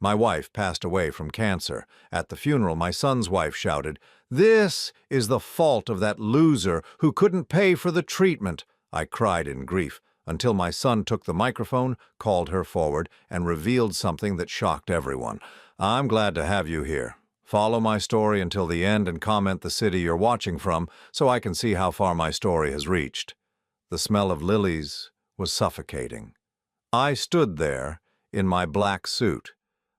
My wife passed away from cancer. At the funeral, my son's wife shouted, "This is the fault of that loser who couldn't pay for the treatment." I cried in grief until my son took the microphone, called her forward, and revealed something that shocked everyone. "I'm glad to have you here. Follow my story until the end and comment the city you're watching from so I can see how far my story has reached." The smell of lilies was suffocating. I stood there in my black suit,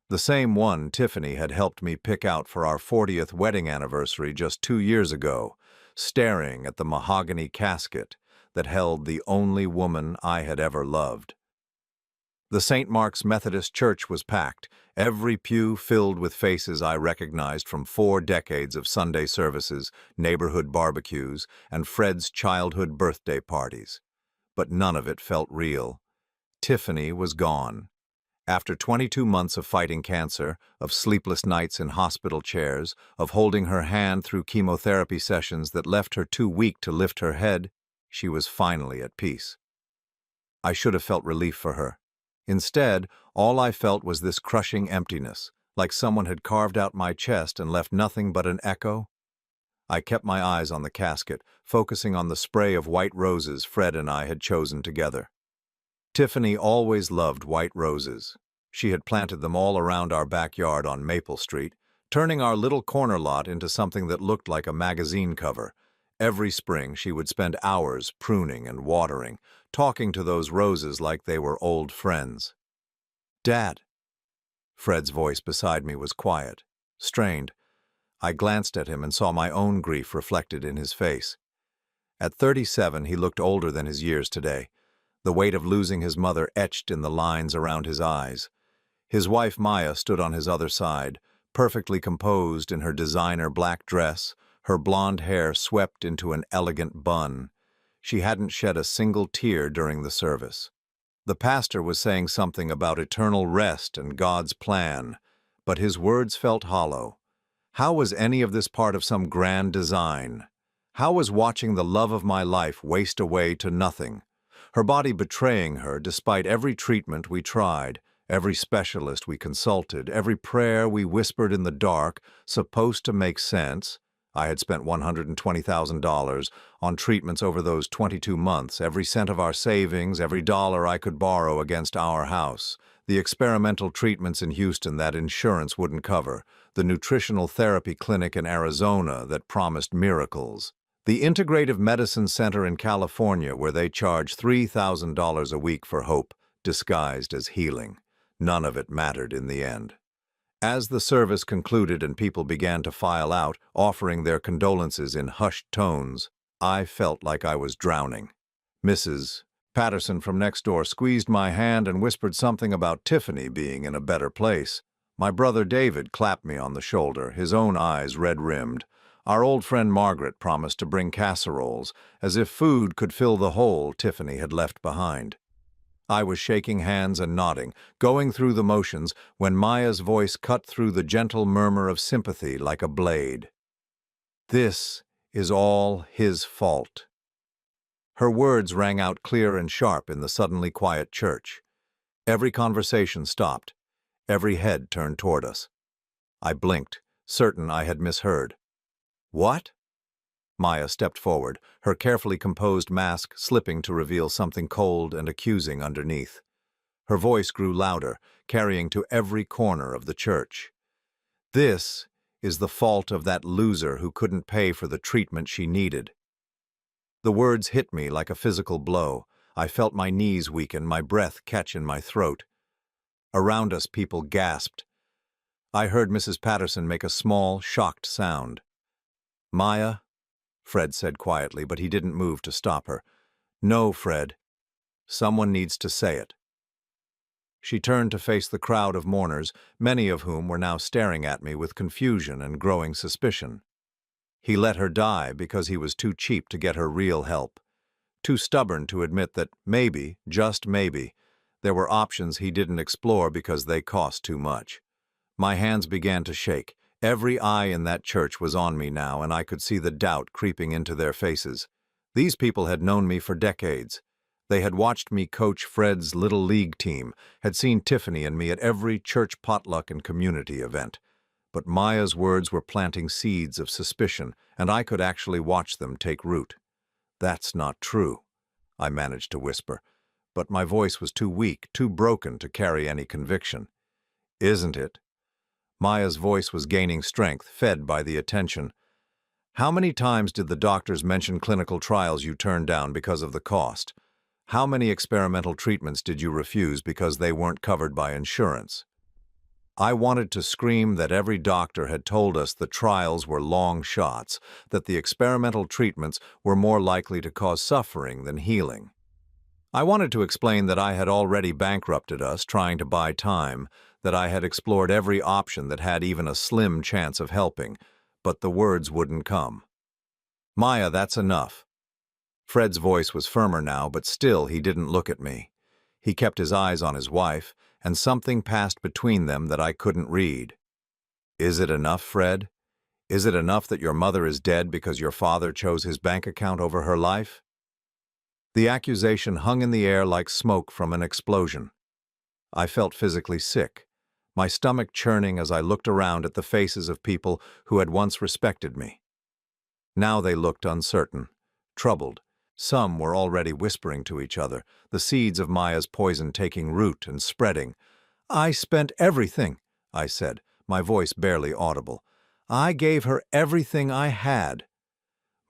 the same one Tiffany had helped me pick out for our 40th wedding anniversary just 2 years ago, staring at the mahogany casket that held the only woman I had ever loved. The St. Mark's Methodist Church was packed, every pew filled with faces I recognized from 4 decades of Sunday services, neighborhood barbecues, and Fred's childhood birthday parties. But none of it felt real. Tiffany was gone. After 22 months of fighting cancer, of sleepless nights in hospital chairs, of holding her hand through chemotherapy sessions that left her too weak to lift her head, she was finally at peace. I should have felt relief for her. Instead, all I felt was this crushing emptiness, like someone had carved out my chest and left nothing but an echo. I kept my eyes on the casket, focusing on the spray of white roses Fred and I had chosen together. Tiffany always loved white roses. She had planted them all around our backyard on Maple Street, turning our little corner lot into something that looked like a magazine cover. Every spring she would spend hours pruning and watering, talking to those roses like they were old friends. "Dad." Fred's voice beside me was quiet, strained. I glanced at him and saw my own grief reflected in his face. At 37, he looked older than his years today, the weight of losing his mother etched in the lines around his eyes. His wife Maya stood on his other side, perfectly composed in her designer black dress, her blonde hair swept into an elegant bun. She hadn't shed a single tear during the service. The pastor was saying something about eternal rest and God's plan, but his words felt hollow. How was any of this part of some grand design? How was watching the love of my life waste away to nothing? Her body betraying her despite every treatment we tried, every specialist we consulted, every prayer we whispered in the dark, supposed to make sense. I had spent $120,000 on treatments over those 22 months, every cent of our savings, every dollar I could borrow against our house, the experimental treatments in Houston that insurance wouldn't cover, the nutritional therapy clinic in Arizona that promised miracles, the integrative medicine center in California where they charge $3,000 a week for hope, disguised as healing. None of it mattered in the end. As the service concluded and people began to file out, offering their condolences in hushed tones, I felt like I was drowning. Mrs. Patterson from next door squeezed my hand and whispered something about Tiffany being in a better place. My brother David clapped me on the shoulder, his own eyes red-rimmed. Our old friend Margaret promised to bring casseroles, as if food could fill the hole Tiffany had left behind. I was shaking hands and nodding, going through the motions, when Maya's voice cut through the gentle murmur of sympathy like a blade. "This is all his fault." Her words rang out clear and sharp in the suddenly quiet church. Every conversation stopped. Every head turned toward us. I blinked, certain I had misheard. "What?" Maya stepped forward, her carefully composed mask slipping to reveal something cold and accusing underneath. Her voice grew louder, carrying to every corner of the church. "This is the fault of that loser who couldn't pay for the treatment she needed." The words hit me like a physical blow. I felt my knees weaken, my breath catch in my throat. Around us, people gasped. I heard Mrs. Patterson make a small, shocked sound. "Maya," Fred said quietly, but he didn't move to stop her. "No, Fred. Someone needs to say it." She turned to face the crowd of mourners, many of whom were now staring at me with confusion and growing suspicion. He let her die because he was too cheap to get her real help, too stubborn to admit that maybe, just maybe, there were options he didn't explore because they cost too much. My hands began to shake. Every eye in that church was on me now, and I could see the doubt creeping into their faces. These people had known me for decades. They had watched me coach Fred's Little League team, had seen Tiffany and me at every church potluck and community event. But Maya's words were planting seeds of suspicion, and I could actually watch them take root. "That's not true," I managed to whisper, but my voice was too weak, too broken to carry any conviction. "Isn't it?" Maya's voice was gaining strength, fed by the attention. "How many times did the doctors mention clinical trials you turned down because of the cost? How many experimental treatments did you refuse because they weren't covered by insurance?" I wanted to scream that every doctor had told us the trials were long shots, that the experimental treatments were more likely to cause suffering than healing. I wanted to explain that I had already bankrupted us trying to buy time, that I had explored every option that had even a slim chance of helping, but the words wouldn't come. "Maya, that's enough." Fred's voice was firmer now, but still he didn't look at me. He kept his eyes on his wife, and something passed between them that I couldn't read. "Is it enough, Fred? Is it enough that your mother is dead because your father chose his bank account over her life?" The accusation hung in the air like smoke from an explosion. I felt physically sick, my stomach churning as I looked around at the faces of people who had once respected me. Now they looked uncertain, troubled. Some were already whispering to each other, the seeds of Maya's poison taking root and spreading. "I spent everything," I said, my voice barely audible. "I gave her everything I had."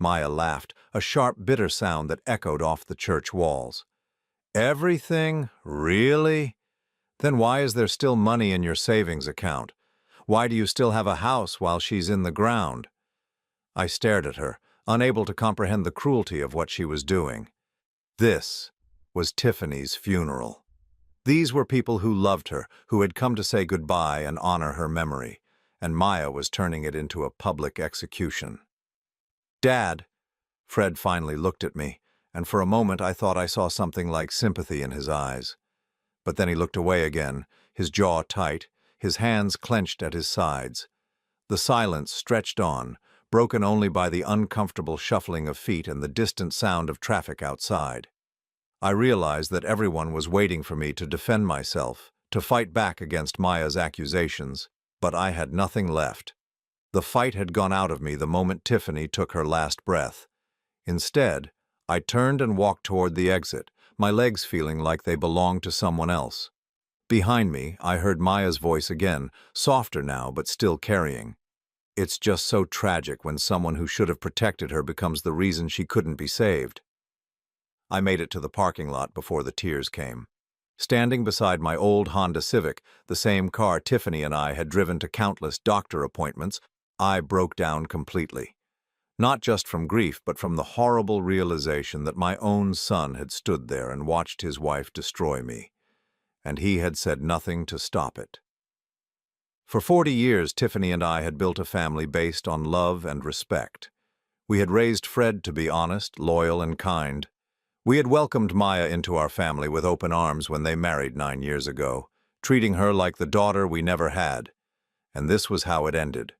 Maya laughed, a sharp, bitter sound that echoed off the church walls. "Everything? Really? Then why is there still money in your savings account? Why do you still have a house while she's in the ground?" I stared at her, unable to comprehend the cruelty of what she was doing. This was Tiffany's funeral. These were people who loved her, who had come to say goodbye and honor her memory, and Maya was turning it into a public execution. "Dad," Fred finally looked at me, and for a moment I thought I saw something like sympathy in his eyes. But then he looked away again, his jaw tight, his hands clenched at his sides. The silence stretched on, broken only by the uncomfortable shuffling of feet and the distant sound of traffic outside. I realized that everyone was waiting for me to defend myself, to fight back against Maya's accusations, but I had nothing left. The fight had gone out of me the moment Tiffany took her last breath. Instead, I turned and walked toward the exit, my legs feeling like they belonged to someone else. Behind me, I heard Maya's voice again, softer now but still carrying. "It's just so tragic when someone who should have protected her becomes the reason she couldn't be saved." I made it to the parking lot before the tears came. Standing beside my old Honda Civic, the same car Tiffany and I had driven to countless doctor appointments, I broke down completely. Not just from grief, but from the horrible realization that my own son had stood there and watched his wife destroy me, and he had said nothing to stop it. For 40 years, Tiffany and I had built a family based on love and respect. We had raised Fred to be honest, loyal, and kind. We had welcomed Maya into our family with open arms when they married 9 years ago, treating her like the daughter we never had. And this was how it ended,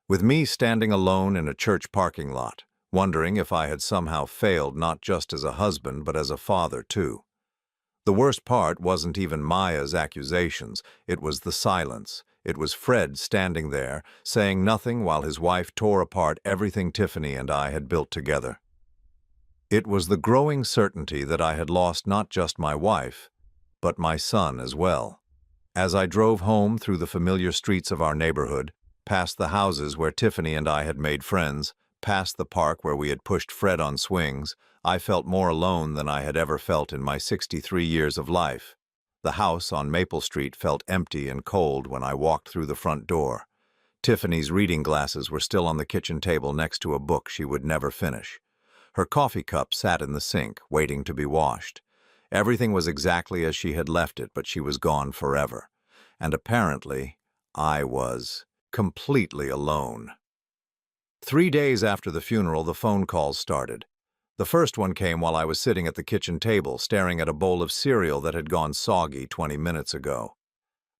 with me standing alone in a church parking lot, wondering if I had somehow failed not just as a husband but as a father too. The worst part wasn't even Maya's accusations, it was the silence. It was Fred standing there, saying nothing while his wife tore apart everything Tiffany and I had built together. It was the growing certainty that I had lost not just my wife, but my son as well. As I drove home through the familiar streets of our neighborhood, past the houses where Tiffany and I had made friends, past the park where we had pushed Fred on swings, I felt more alone than I had ever felt in my 63 years of life. The house on Maple Street felt empty and cold when I walked through the front door. Tiffany's reading glasses were still on the kitchen table next to a book she would never finish. Her coffee cup sat in the sink, waiting to be washed. Everything was exactly as she had left it, but she was gone forever. And apparently, I was completely alone. 3 days after the funeral, the phone calls started. The first one came while I was sitting at the kitchen table, staring at a bowl of cereal that had gone soggy 20 minutes ago.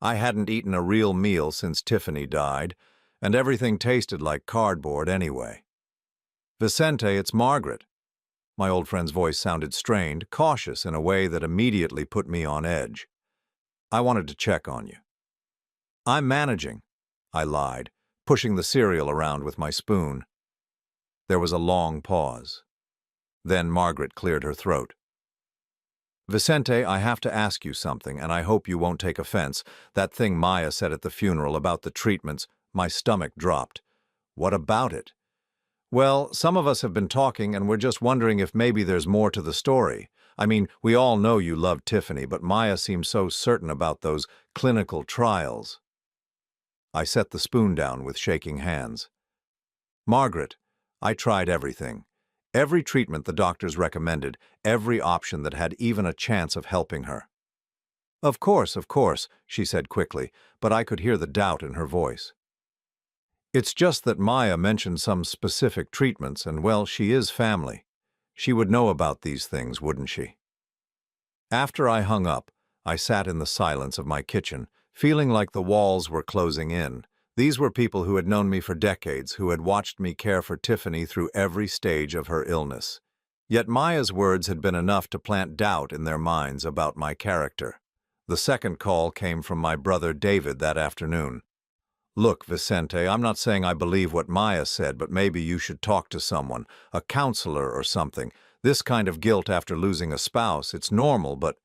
I hadn't eaten a real meal since Tiffany died, and everything tasted like cardboard anyway. "Vicente, it's Margaret." My old friend's voice sounded strained, cautious in a way that immediately put me on edge. I wanted to check on you. I'm managing, I lied, pushing the cereal around with my spoon. There was a long pause. Then Margaret cleared her throat. Vicente, I have to ask you something, and I hope you won't take offense. That thing Maya said at the funeral about the treatments, my stomach dropped. What about it? Well, some of us have been talking, and we're just wondering if maybe there's more to the story. I mean, we all know you love Tiffany, but Maya seems so certain about those clinical trials. I set the spoon down with shaking hands. Margaret, I tried everything. Every treatment the doctors recommended, every option that had even a chance of helping her. Of course, she said quickly, but I could hear the doubt in her voice. It's just that Maya mentioned some specific treatments, and well, she is family. She would know about these things, wouldn't she? After I hung up, I sat in the silence of my kitchen, feeling like the walls were closing in. These were people who had known me for decades, who had watched me care for Tiffany through every stage of her illness. Yet Maya's words had been enough to plant doubt in their minds about my character. The second call came from my brother David that afternoon. Look, Vicente, I'm not saying I believe what Maya said, but maybe you should talk to someone, a counselor or something. This kind of guilt after losing a spouse, it's normal, but—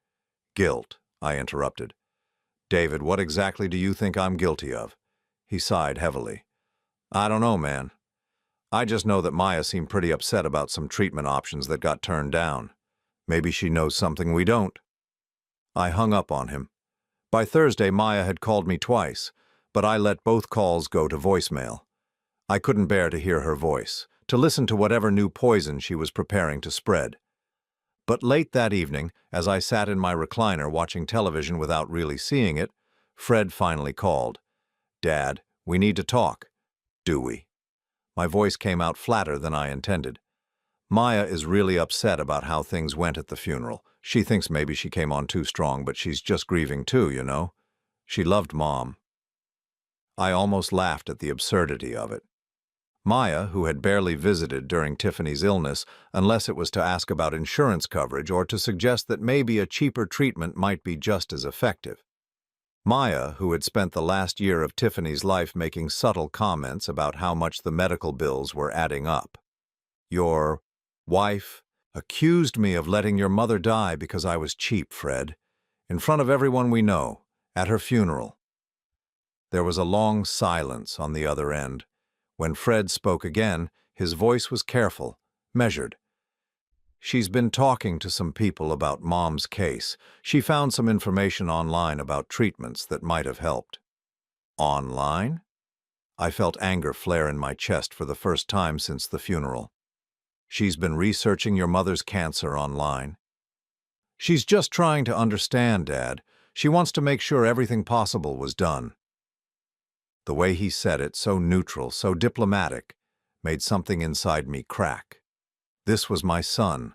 Guilt, I interrupted. David, what exactly do you think I'm guilty of? He sighed heavily. I don't know, man. I just know that Maya seemed pretty upset about some treatment options that got turned down. Maybe she knows something we don't. I hung up on him. By Thursday, Maya had called me twice, but I let both calls go to voicemail. I couldn't bear to hear her voice, to listen to whatever new poison she was preparing to spread. But late that evening, as I sat in my recliner watching television without really seeing it, Fred finally called. Dad, we need to talk. Do we? My voice came out flatter than I intended. Maya is really upset about how things went at the funeral. She thinks maybe she came on too strong, but she's just grieving too, you know. She loved Mom. I almost laughed at the absurdity of it. Maya, who had barely visited during Tiffany's illness, unless it was to ask about insurance coverage or to suggest that maybe a cheaper treatment might be just as effective. Maya, who had spent the last year of Tiffany's life making subtle comments about how much the medical bills were adding up. Your wife accused me of letting your mother die because I was cheap, Fred, in front of everyone we know, at her funeral. There was a long silence on the other end. When Fred spoke again, his voice was careful, measured. She's been talking to some people about Mom's case. She found some information online about treatments that might have helped. Online? I felt anger flare in my chest for the first time since the funeral. She's been researching your mother's cancer online. She's just trying to understand, Dad. She wants to make sure everything possible was done. The way he said it, so neutral, so diplomatic, made something inside me crack. This was my son,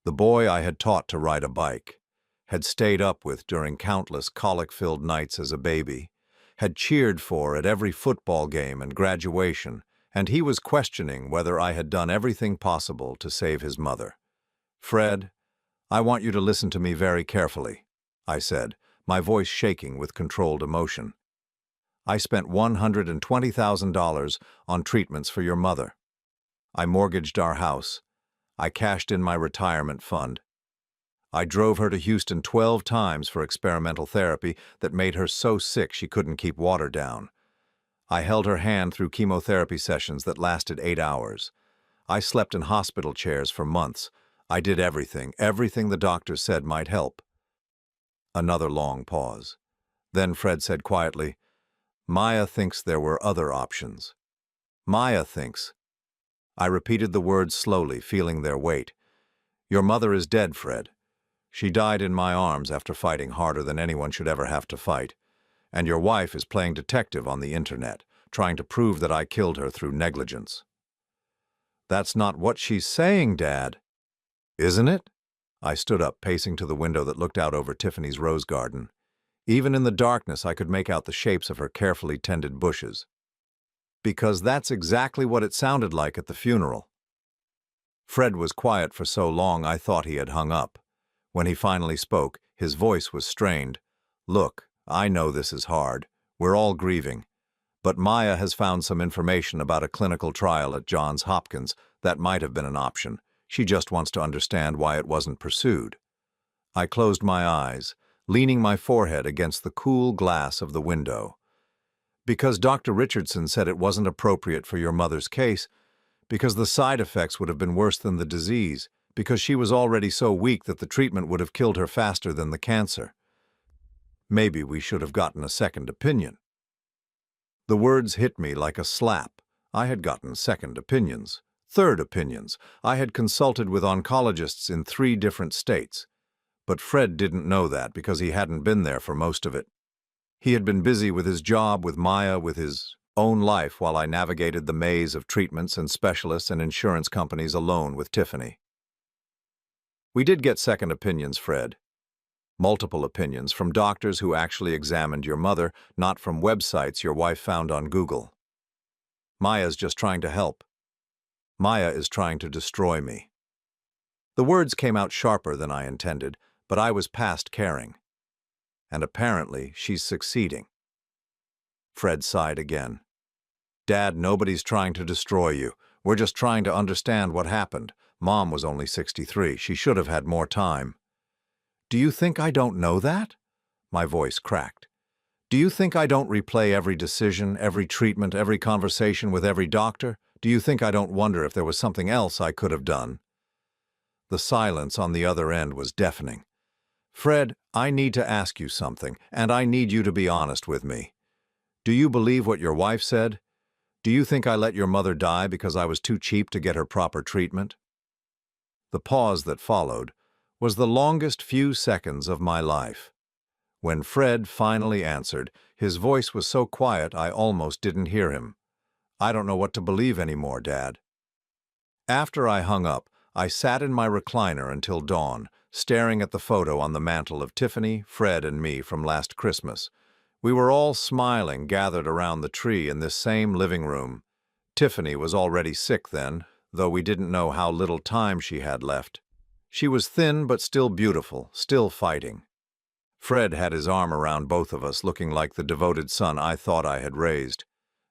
the boy I had taught to ride a bike, had stayed up with during countless colic-filled nights as a baby, had cheered for at every football game and graduation, and he was questioning whether I had done everything possible to save his mother. Fred, I want you to listen to me very carefully, I said, my voice shaking with controlled emotion. I spent $120,000 on treatments for your mother. I mortgaged our house. I cashed in my retirement fund. I drove her to Houston 12 times for experimental therapy that made her so sick she couldn't keep water down. I held her hand through chemotherapy sessions that lasted 8 hours. I slept in hospital chairs for months. I did everything the doctors said might help. Another long pause. Then Fred said quietly, Maya thinks there were other options. Maya thinks. I repeated the words slowly, feeling their weight. Your mother is dead, Fred. She died in my arms after fighting harder than anyone should ever have to fight. And your wife is playing detective on the internet, trying to prove that I killed her through negligence. That's not what she's saying, Dad. Isn't it? I stood up, pacing to the window that looked out over Tiffany's rose garden. Even in the darkness, I could make out the shapes of her carefully tended bushes. Because that's exactly what it sounded like at the funeral. Fred was quiet for so long I thought he had hung up. When he finally spoke, his voice was strained. "Look, I know this is hard. We're all grieving. But Maya has found some information about a clinical trial at Johns Hopkins that might have been an option. She just wants to understand why it wasn't pursued." I closed my eyes, leaning my forehead against the cool glass of the window. "Because Dr. Richardson said it wasn't appropriate for your mother's case, because the side effects would have been worse than the disease, because she was already so weak that the treatment would have killed her faster than the cancer. Maybe we should have gotten a second opinion." The words hit me like a slap. I had gotten second opinions, third opinions. I had consulted with oncologists in 3 different states. But Fred didn't know that because he hadn't been there for most of it. He had been busy with his job, with Maya, with his own life while I navigated the maze of treatments and specialists and insurance companies alone with Tiffany. "We did get second opinions, Fred. Multiple opinions from doctors who actually examined your mother, not from websites your wife found on Google. Maya's just trying to help. Maya is trying to destroy me." The words came out sharper than I intended, but I was past caring. And apparently she's succeeding. Fred sighed again. "Dad, nobody's trying to destroy you. We're just trying to understand what happened. Mom was only 63. She should have had more time." "Do you think I don't know that?" My voice cracked. "Do you think I don't replay every decision, every treatment, every conversation with every doctor? Do you think I don't wonder if there was something else I could have done?" The silence on the other end was deafening. "Fred, I need to ask you something, and I need you to be honest with me. Do you believe what your wife said? Do you think I let your mother die because I was too cheap to get her proper treatment?" The pause that followed was the longest few seconds of my life. When Fred finally answered, his voice was so quiet I almost didn't hear him. "I don't know what to believe anymore, Dad." After I hung up, I sat in my recliner until dawn, staring at the photo on the mantel of Tiffany, Fred, and me from last Christmas. We were all smiling, gathered around the tree in this same living room. Tiffany was already sick then, though we didn't know how little time she had left. She was thin but still beautiful, still fighting. Fred had his arm around both of us, looking like the devoted son I thought I had raised.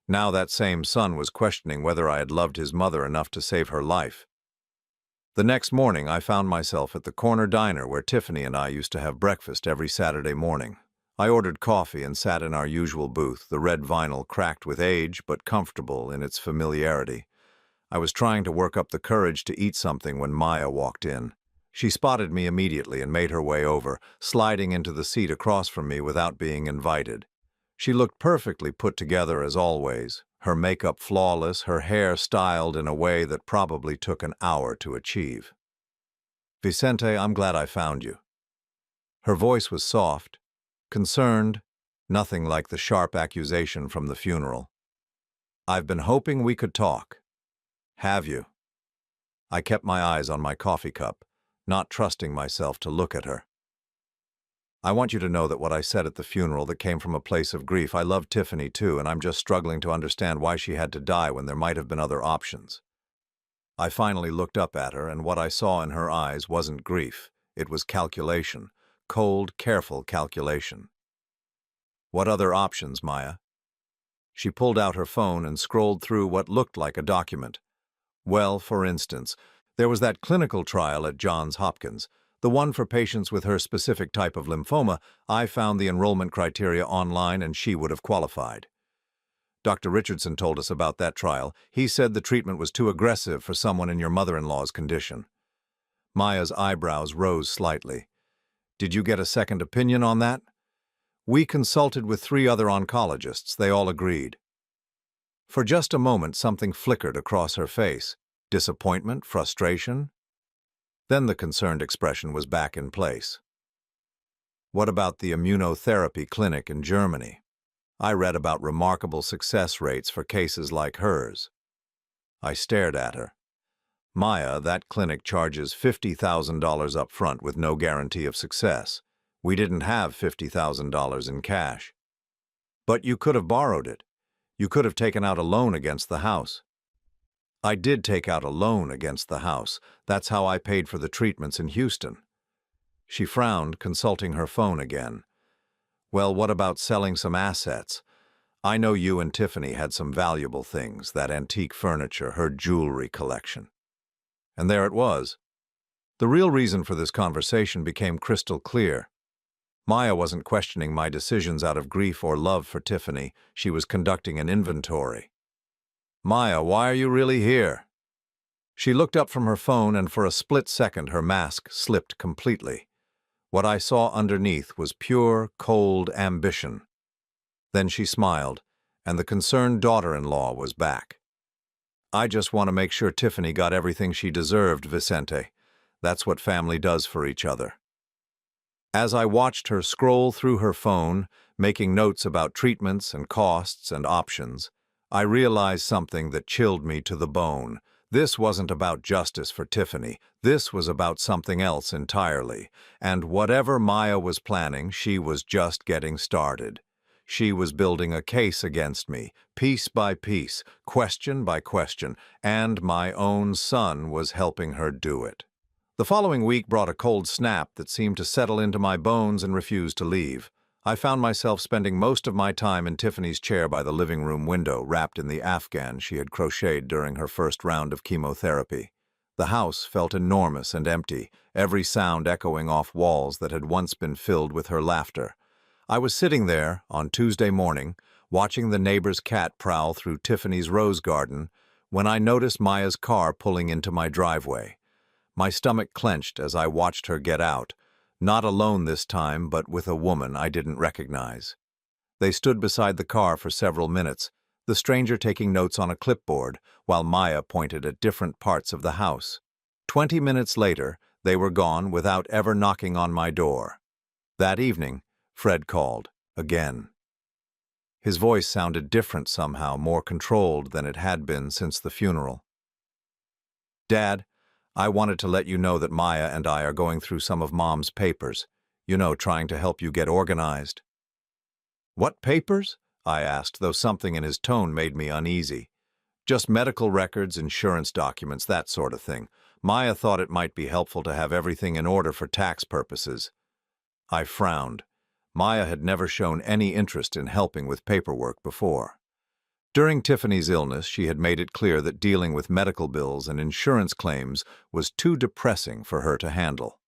Now that same son was questioning whether I had loved his mother enough to save her life. The next morning I found myself at the corner diner where Tiffany and I used to have breakfast every Saturday morning. I ordered coffee and sat in our usual booth, the red vinyl cracked with age but comfortable in its familiarity. I was trying to work up the courage to eat something when Maya walked in. She spotted me immediately and made her way over, sliding into the seat across from me without being invited. She looked perfectly put together as always, her makeup flawless, her hair styled in a way that probably took an hour to achieve. "Vicente, I'm glad I found you." Her voice was soft, concerned, nothing like the sharp accusation from the funeral. "I've been hoping we could talk." "Have you?" I kept my eyes on my coffee cup, not trusting myself to look at her. "I want you to know that what I said at the funeral that came from a place of grief. I love Tiffany too, and I'm just struggling to understand why she had to die when there might have been other options." I finally looked up at her, and what I saw in her eyes wasn't grief. It was calculation, cold, careful calculation. "What other options, Maya?" She pulled out her phone and scrolled through what looked like a document. "Well, for instance, there was that clinical trial at Johns Hopkins, the one for patients with her specific type of lymphoma. I found the enrollment criteria online and she would have qualified. Dr. Richardson told us about that trial. He said the treatment was too aggressive for someone in your mother-in-law's condition." Maya's eyebrows rose slightly. "Did you get a second opinion on that?" "We consulted with 3 other oncologists. They all agreed." For just a moment something flickered across her face. Disappointment, frustration. Then the concerned expression was back in place. "What about the immunotherapy clinic in Germany? I read about remarkable success rates for cases like hers." I stared at her. "Maya, that clinic charges $50,000 up front with no guarantee of success. We didn't have $50,000 in cash." "But you could have borrowed it. You could have taken out a loan against the house." I did take out a loan against the house. That's how I paid for the treatments in Houston. She frowned, consulting her phone again. Well, what about selling some assets? I know you and Tiffany had some valuable things, that antique furniture, her jewelry collection. And there it was. The real reason for this conversation became crystal clear. Maya wasn't questioning my decisions out of grief or love for Tiffany. She was conducting an inventory. Maya, why are you really here? She looked up from her phone, and for a split second her mask slipped completely. What I saw underneath was pure, cold ambition. Then she smiled, and the concerned daughter-in-law was back. I just want to make sure Tiffany got everything she deserved, Vicente. That's what family does for each other. As I watched her scroll through her phone, making notes about treatments and costs and options, I realized something that chilled me to the bone. This wasn't about justice for Tiffany. This was about something else entirely. And whatever Maya was planning, she was just getting started. She was building a case against me, piece by piece, question by question, and my own son was helping her do it. The following week brought a cold snap that seemed to settle into my bones and refuse to leave. I found myself spending most of my time in Tiffany's chair by the living room window, wrapped in the afghan she had crocheted during her first round of chemotherapy. The house felt enormous and empty, every sound echoing off walls that had once been filled with her laughter. I was sitting there, on Tuesday morning, watching the neighbor's cat prowl through Tiffany's rose garden, when I noticed Maya's car pulling into my driveway. My stomach clenched as I watched her get out, not alone this time, but with a woman I didn't recognize. They stood beside the car for several minutes, the stranger taking notes on a clipboard, while Maya pointed at different parts of the house. 20 minutes later, they were gone without ever knocking on my door. That evening, Fred called, again. His voice sounded different somehow, more controlled than it had been since the funeral. Dad, I wanted to let you know that Maya and I are going through some of Mom's papers. You know, trying to help you get organized. What papers? I asked, though something in his tone made me uneasy. Just medical records, insurance documents, that sort of thing. Maya thought it might be helpful to have everything in order for tax purposes. I frowned. Maya had never shown any interest in helping with paperwork before. During Tiffany's illness, she had made it clear that dealing with medical bills and insurance claims was too depressing for her to handle.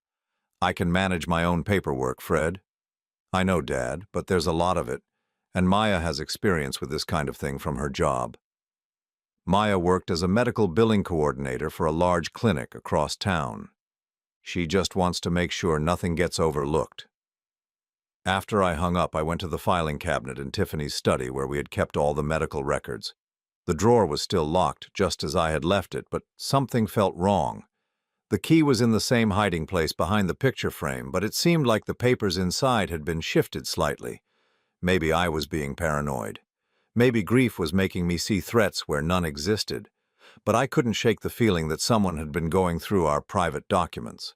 I can manage my own paperwork, Fred. I know, Dad, but there's a lot of it, and Maya has experience with this kind of thing from her job. Maya worked as a medical billing coordinator for a large clinic across town. She just wants to make sure nothing gets overlooked. After I hung up, I went to the filing cabinet in Tiffany's study where we had kept all the medical records. The drawer was still locked, just as I had left it, but something felt wrong. The key was in the same hiding place behind the picture frame, but it seemed like the papers inside had been shifted slightly. Maybe I was being paranoid. Maybe grief was making me see threats where none existed. But I couldn't shake the feeling that someone had been going through our private documents.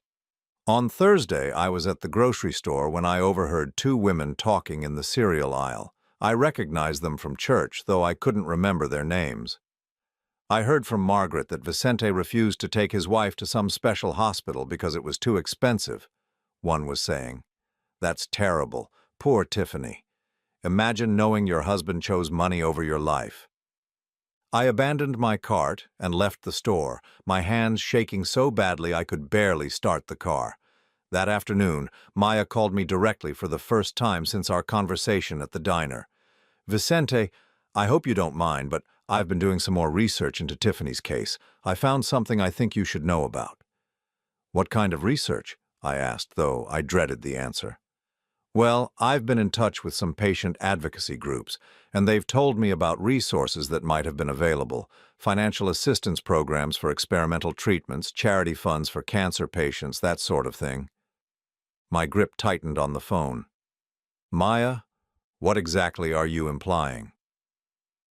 On Thursday, I was at the grocery store when I overheard two women talking in the cereal aisle. I recognized them from church, though I couldn't remember their names. I heard from Margaret that Vicente refused to take his wife to some special hospital because it was too expensive, one was saying. That's terrible. Poor Tiffany. Imagine knowing your husband chose money over your life. I abandoned my cart and left the store, my hands shaking so badly I could barely start the car. That afternoon, Maya called me directly for the first time since our conversation at the diner. Vicente, I hope you don't mind, but I've been doing some more research into Tiffany's case. I found something I think you should know about. What kind of research? I asked, though I dreaded the answer. Well, I've been in touch with some patient advocacy groups, and they've told me about resources that might have been available, financial assistance programs for experimental treatments, charity funds for cancer patients, that sort of thing. My grip tightened on the phone. Maya, what exactly are you implying?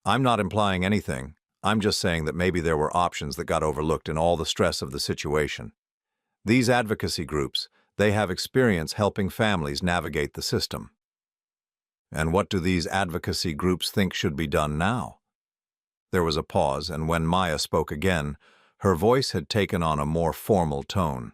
I'm not implying anything. I'm just saying that maybe there were options that got overlooked in all the stress of the situation. These advocacy groups, they have experience helping families navigate the system. And what do these advocacy groups think should be done now? There was a pause, and when Maya spoke again, her voice had taken on a more formal tone.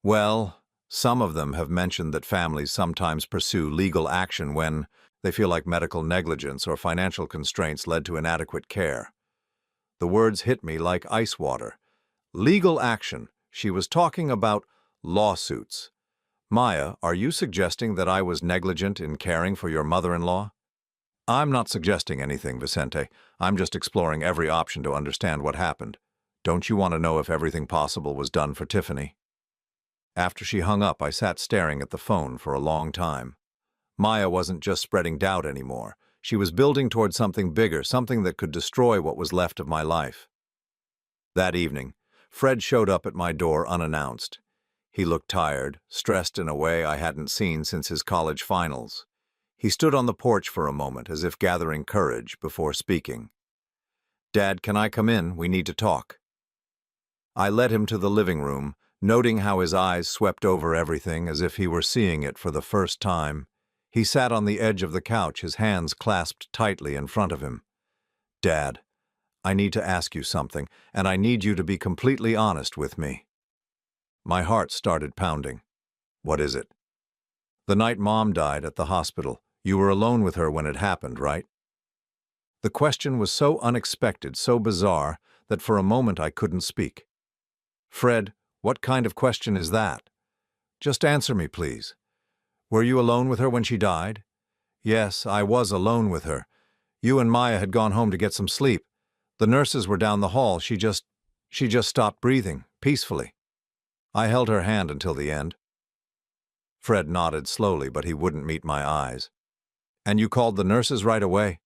Well, some of them have mentioned that families sometimes pursue legal action when they feel like medical negligence or financial constraints led to inadequate care. The words hit me like ice water. Legal action. She was talking about lawsuits. Maya, are you suggesting that I was negligent in caring for your mother-in-law? I'm not suggesting anything, Vicente. I'm just exploring every option to understand what happened. Don't you want to know if everything possible was done for Tiffany? After she hung up, I sat staring at the phone for a long time. Maya wasn't just spreading doubt anymore. She was building toward something bigger, something that could destroy what was left of my life. That evening, Fred showed up at my door unannounced. He looked tired, stressed in a way I hadn't seen since his college finals. He stood on the porch for a moment, as if gathering courage before speaking. "Dad, can I come in? We need to talk." I led him to the living room, noting how his eyes swept over everything as if he were seeing it for the first time. He sat on the edge of the couch, his hands clasped tightly in front of him. "Dad, I need to ask you something, and I need you to be completely honest with me." My heart started pounding. "What is it?" "The night Mom died at the hospital, you were alone with her when it happened, right?" The question was so unexpected, so bizarre, that for a moment I couldn't speak. "Fred, what kind of question is that? Just answer me, please. Were you alone with her when she died?" "Yes, I was alone with her. You and Maya had gone home to get some sleep. The nurses were down the hall. She just stopped breathing, peacefully. I held her hand until the end." Fred nodded slowly, but he wouldn't meet my eyes. "And you called the nurses right away?"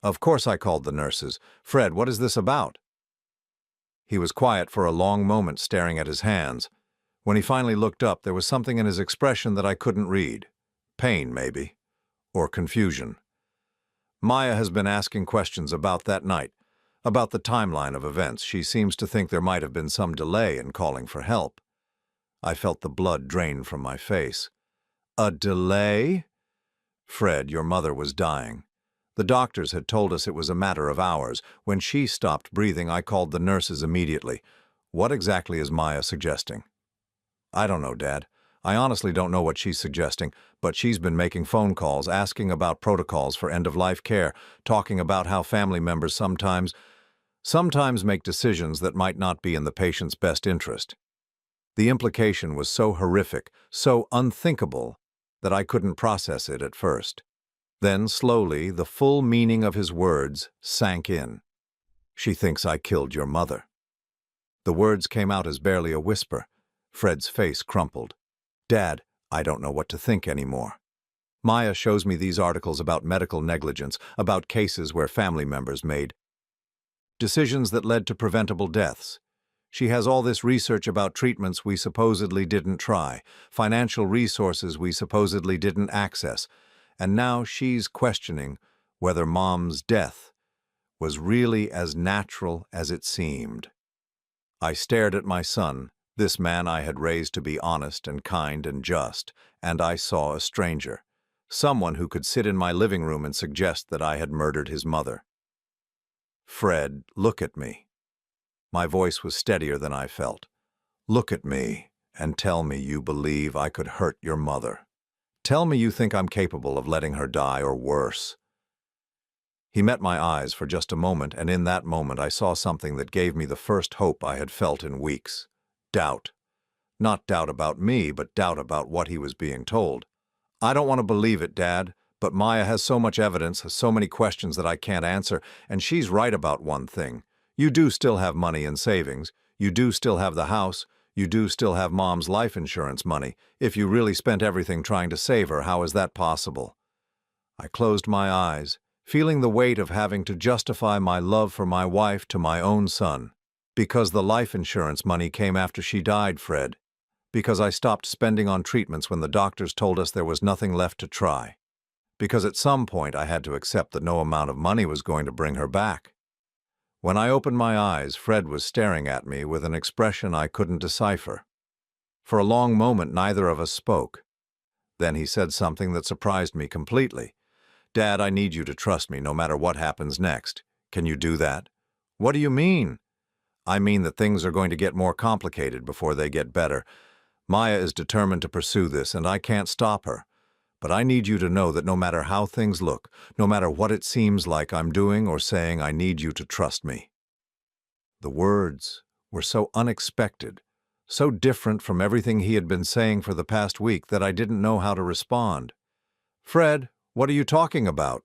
"Of course I called the nurses. Fred, what is this about?" He was quiet for a long moment, staring at his hands. When he finally looked up, there was something in his expression that I couldn't read. Pain, maybe. Or confusion. "Maya has been asking questions about that night, about the timeline of events. She seems to think there might have been some delay in calling for help." I felt the blood drain from my face. "A delay?" "Fred, your mother was dying. The doctors had told us it was a matter of hours. When she stopped breathing, I called the nurses immediately. What exactly is Maya suggesting?" "I don't know, Dad. I honestly don't know what she's suggesting, but she's been making phone calls, asking about protocols for end-of-life care, talking about how family members sometimes make decisions that might not be in the patient's best interest." The implication was so horrific, so unthinkable, that I couldn't process it at first. Then, slowly, the full meaning of his words sank in. "She thinks I killed your mother." The words came out as barely a whisper. Fred's face crumpled. "Dad, I don't know what to think anymore. Maya shows me these articles about medical negligence, about cases where family members made decisions that led to preventable deaths. She has all this research about treatments we supposedly didn't try, financial resources we supposedly didn't access, and now she's questioning whether Mom's death was really as natural as it seemed." I stared at my son, this man I had raised to be honest and kind and just, and I saw a stranger, someone who could sit in my living room and suggest that I had murdered his mother. "Fred, look at me." My voice was steadier than I felt. "Look at me and tell me you believe I could hurt your mother. Tell me you think I'm capable of letting her die or worse." He met my eyes for just a moment, and in that moment I saw something that gave me the first hope I had felt in weeks. Doubt. Not doubt about me, but doubt about what he was being told. "I don't want to believe it, Dad, but Maya has so much evidence, so many questions that I can't answer, and she's right about one thing. You do still have money in savings. You do still have the house. You do still have Mom's life insurance money. If you really spent everything trying to save her, how is that possible?" I closed my eyes, feeling the weight of having to justify my love for my wife to my own son. "Because the life insurance money came after she died, Fred. Because I stopped spending on treatments when the doctors told us there was nothing left to try. Because at some point I had to accept that no amount of money was going to bring her back." When I opened my eyes, Fred was staring at me with an expression I couldn't decipher. For a long moment, neither of us spoke. Then he said something that surprised me completely. "Dad, I need you to trust me no matter what happens next. Can you do that? What do you mean? I mean that things are going to get more complicated before they get better. Maya is determined to pursue this, and I can't stop her. But I need you to know that no matter how things look, no matter what it seems like I'm doing or saying, I need you to trust me. The words were so unexpected, so different from everything he had been saying for the past week that I didn't know how to respond. Fred, what are you talking about?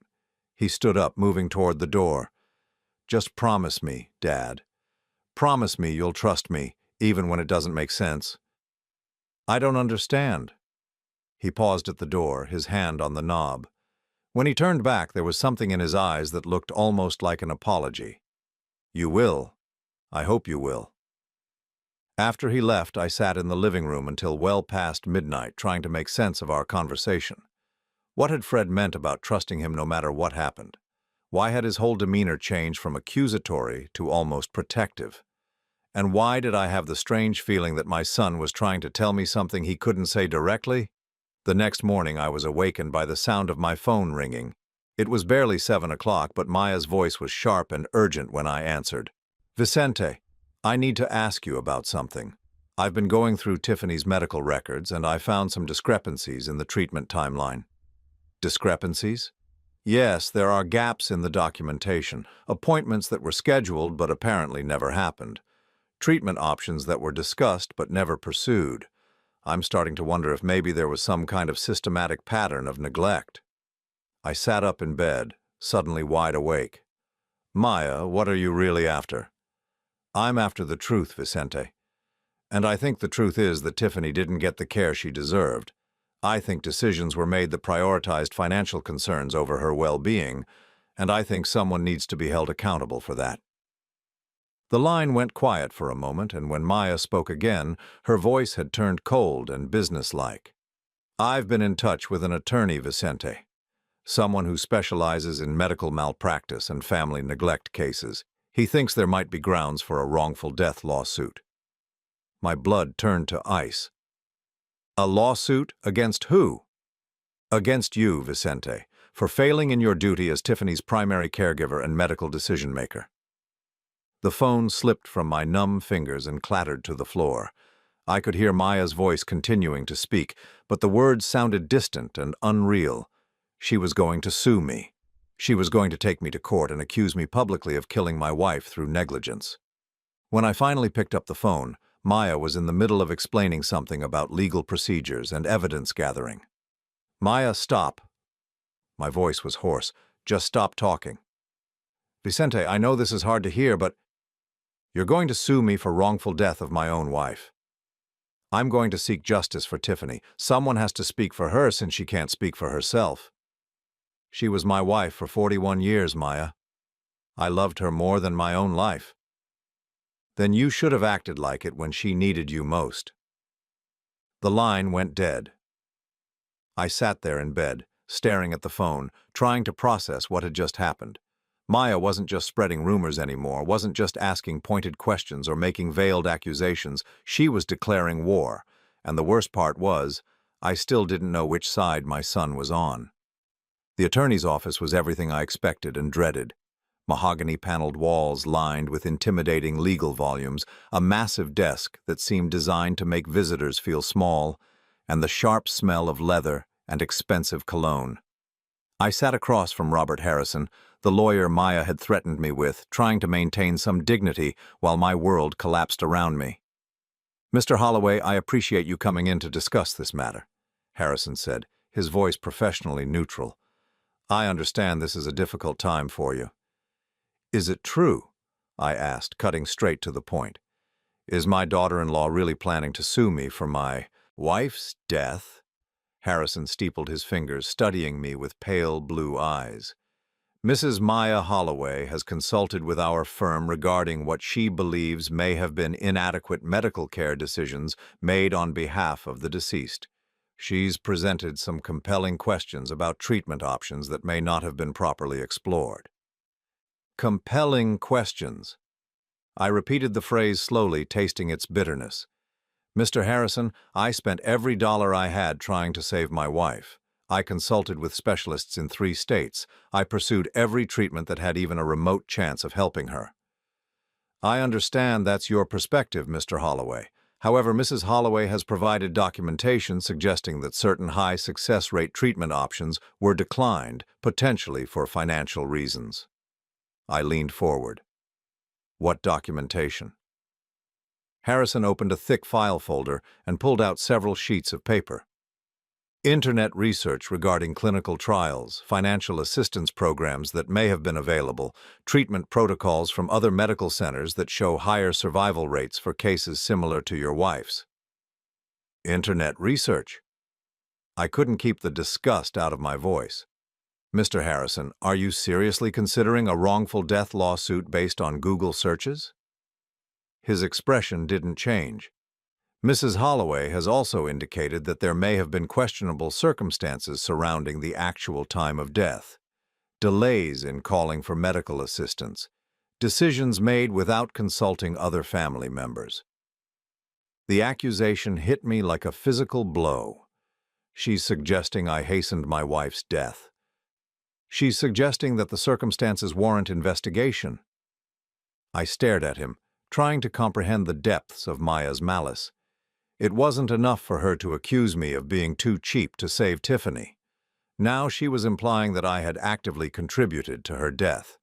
He stood up, moving toward the door. Just promise me, Dad. Promise me you'll trust me, even when it doesn't make sense. I don't understand. He paused at the door, his hand on the knob. When he turned back, there was something in his eyes that looked almost like an apology. You will. I hope you will. After he left, I sat in the living room until well past midnight, trying to make sense of our conversation. What had Fred meant about trusting him no matter what happened? Why had his whole demeanor changed from accusatory to almost protective? And why did I have the strange feeling that my son was trying to tell me something he couldn't say directly? The next morning I was awakened by the sound of my phone ringing. It was barely 7 o'clock, but Maya's voice was sharp and urgent when I answered. Vicente, I need to ask you about something. I've been going through Tiffany's medical records, and I found some discrepancies in the treatment timeline. Discrepancies? Yes, there are gaps in the documentation, appointments that were scheduled but apparently never happened, treatment options that were discussed but never pursued. I'm starting to wonder if maybe there was some kind of systematic pattern of neglect. I sat up in bed, suddenly wide awake. Maya, what are you really after? I'm after the truth, Vicente. And I think the truth is that Tiffany didn't get the care she deserved. I think decisions were made that prioritized financial concerns over her well-being, and I think someone needs to be held accountable for that. The line went quiet for a moment, and when Maya spoke again, her voice had turned cold and businesslike. I've been in touch with an attorney, Vicente. Someone who specializes in medical malpractice and family neglect cases. He thinks there might be grounds for a wrongful death lawsuit. My blood turned to ice. A lawsuit against who? Against you, Vicente, for failing in your duty as Tiffany's primary caregiver and medical decision-maker. The phone slipped from my numb fingers and clattered to the floor. I could hear Maya's voice continuing to speak, but the words sounded distant and unreal. She was going to sue me. She was going to take me to court and accuse me publicly of killing my wife through negligence. When I finally picked up the phone, Maya was in the middle of explaining something about legal procedures and evidence gathering. Maya, stop. My voice was hoarse. Just stop talking. Vicente, I know this is hard to hear, but you're going to sue me for wrongful death of my own wife. I'm going to seek justice for Tiffany. Someone has to speak for her since she can't speak for herself. She was my wife for 41 years, Maya. I loved her more than my own life. Then you should have acted like it when she needed you most. The line went dead. I sat there in bed, staring at the phone, trying to process what had just happened. Maya wasn't just spreading rumors anymore, wasn't just asking pointed questions or making veiled accusations. She was declaring war, and the worst part was, I still didn't know which side my son was on. The attorney's office was everything I expected and dreaded. Mahogany-paneled walls lined with intimidating legal volumes, a massive desk that seemed designed to make visitors feel small, and the sharp smell of leather and expensive cologne. I sat across from Robert Harrison, the lawyer Maya had threatened me with, trying to maintain some dignity while my world collapsed around me. Mr. Holloway, I appreciate you coming in to discuss this matter, Harrison said, his voice professionally neutral. I understand this is a difficult time for you. Is it true? I asked, cutting straight to the point. Is my daughter-in-law really planning to sue me for my wife's death? Harrison steepled his fingers, studying me with pale blue eyes. Mrs. Maya Holloway has consulted with our firm regarding what she believes may have been inadequate medical care decisions made on behalf of the deceased. She's presented some compelling questions about treatment options that may not have been properly explored. Compelling questions. I repeated the phrase slowly, tasting its bitterness. Mr. Harrison, I spent every dollar I had trying to save my wife. I consulted with specialists in 3 states. I pursued every treatment that had even a remote chance of helping her. I understand that's your perspective, Mr. Holloway. However, Mrs. Holloway has provided documentation suggesting that certain high success rate treatment options were declined, potentially for financial reasons. I leaned forward. What documentation? Harrison opened a thick file folder and pulled out several sheets of paper. Internet research regarding clinical trials, financial assistance programs that may have been available, treatment protocols from other medical centers that show higher survival rates for cases similar to your wife's. Internet research? I couldn't keep the disgust out of my voice. Mr. Harrison, are you seriously considering a wrongful death lawsuit based on Google searches? His expression didn't change. Mrs. Holloway has also indicated that there may have been questionable circumstances surrounding the actual time of death, delays in calling for medical assistance, decisions made without consulting other family members. The accusation hit me like a physical blow. She's suggesting I hastened my wife's death. She's suggesting that the circumstances warrant investigation. I stared at him, trying to comprehend the depths of Maya's malice. It wasn't enough for her to accuse me of being too cheap to save Tiffany. Now she was implying that I had actively contributed to her death.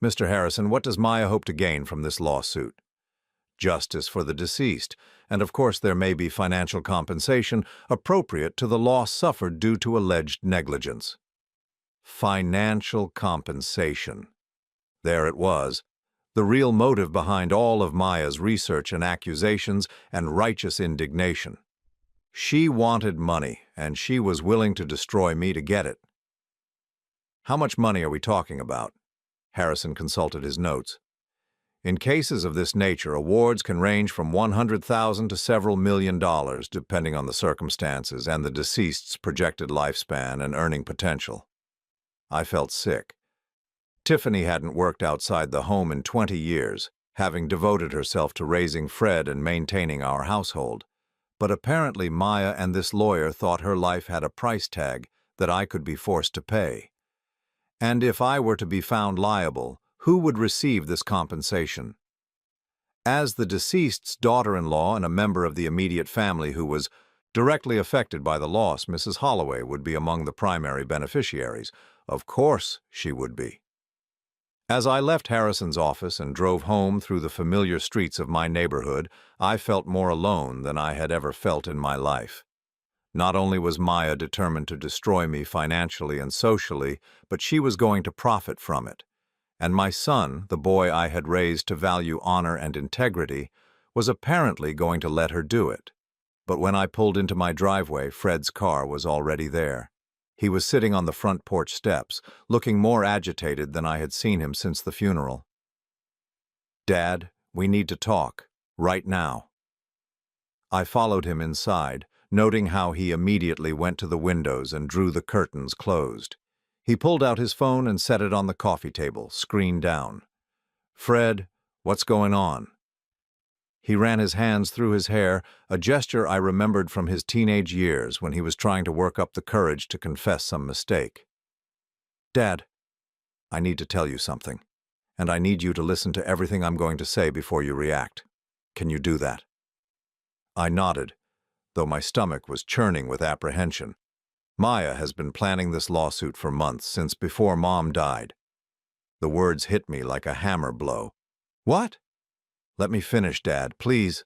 Mr. Harrison, what does Maya hope to gain from this lawsuit? Justice for the deceased, and of course there may be financial compensation appropriate to the loss suffered due to alleged negligence. Financial compensation. There it was. The real motive behind all of Maya's research and accusations and righteous indignation. She wanted money, and she was willing to destroy me to get it. How much money are we talking about? Harrison consulted his notes. In cases of this nature, awards can range from $100,000 to several $1 million, depending on the circumstances and the deceased's projected lifespan and earning potential. I felt sick. Tiffany hadn't worked outside the home in 20 years, having devoted herself to raising Fred and maintaining our household. But apparently Maya and this lawyer thought her life had a price tag that I could be forced to pay. And if I were to be found liable, who would receive this compensation? As the deceased's daughter-in-law and a member of the immediate family who was directly affected by the loss, Mrs. Holloway would be among the primary beneficiaries. Of course she would be. As I left Harrison's office and drove home through the familiar streets of my neighborhood, I felt more alone than I had ever felt in my life. Not only was Maya determined to destroy me financially and socially, but she was going to profit from it. And my son, the boy I had raised to value honor and integrity, was apparently going to let her do it. But when I pulled into my driveway, Fred's car was already there. He was sitting on the front porch steps, looking more agitated than I had seen him since the funeral. "Dad, we need to talk, right now." I followed him inside, noting how he immediately went to the windows and drew the curtains closed. He pulled out his phone and set it on the coffee table, screen down. "Fred, what's going on?" He ran his hands through his hair, a gesture I remembered from his teenage years when he was trying to work up the courage to confess some mistake. "Dad, I need to tell you something, and I need you to listen to everything I'm going to say before you react. Can you do that?" I nodded, though my stomach was churning with apprehension. Maya has been planning this lawsuit for months, since before Mom died. The words hit me like a hammer blow. "What?" "Let me finish, Dad, please."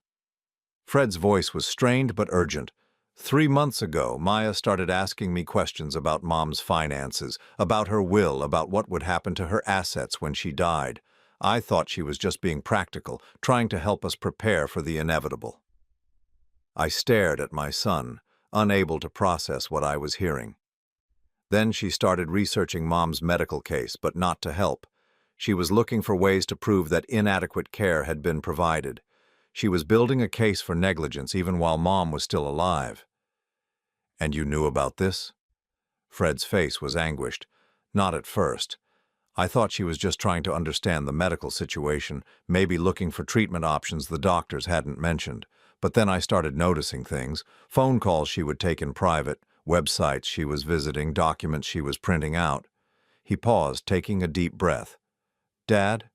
Fred's voice was strained but urgent. 3 months ago, Maya started asking me questions about Mom's finances, about her will, about what would happen to her assets when she died. I thought she was just being practical, trying to help us prepare for the inevitable. I stared at my son, unable to process what I was hearing. Then she started researching Mom's medical case, but not to help. She was looking for ways to prove that inadequate care had been provided. She was building a case for negligence even while Mom was still alive. "And you knew about this?" Fred's face was anguished. "Not at first. I thought she was just trying to understand the medical situation, maybe looking for treatment options the doctors hadn't mentioned. But then I started noticing things, phone calls she would take in private, Websites she was visiting, documents she was printing out. He paused, taking a deep breath. Dad,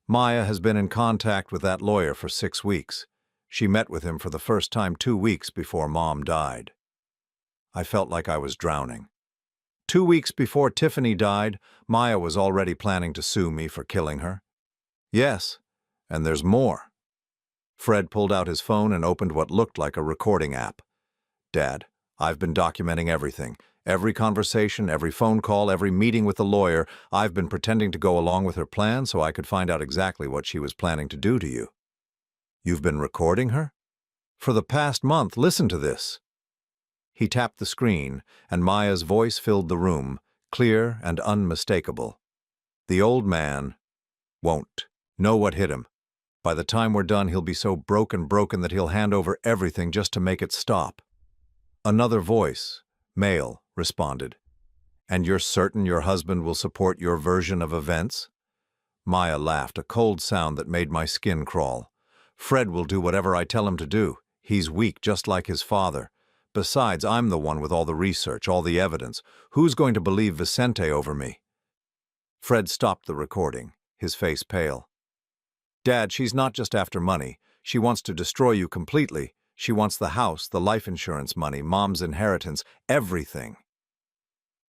Maya has been in contact with that lawyer for 6 weeks. She met with him for the first time 2 weeks before Mom died. I felt like I was drowning. 2 weeks before Tiffany died, Maya was already planning to sue me for killing her. Yes, and there's more. Fred pulled out his phone and opened what looked like a recording app. Dad, I've been documenting everything. Every conversation, every phone call, every meeting with the lawyer. I've been pretending to go along with her plan so I could find out exactly what she was planning to do to you. You've been recording her? For the past month, listen to this. He tapped the screen, and Maya's voice filled the room, clear and unmistakable. The old man won't know what hit him. By the time we're done, he'll be so broken that he'll hand over everything just to make it stop. Another voice, male, responded. And you're certain your husband will support your version of events? Maya laughed, a cold sound that made my skin crawl. Fred will do whatever I tell him to do. He's weak, just like his father. Besides, I'm the one with all the research, all the evidence. Who's going to believe Vicente over me? Fred stopped the recording, his face pale. Dad, she's not just after money. She wants to destroy you completely. She wants the house, the life insurance money, Mom's inheritance, everything.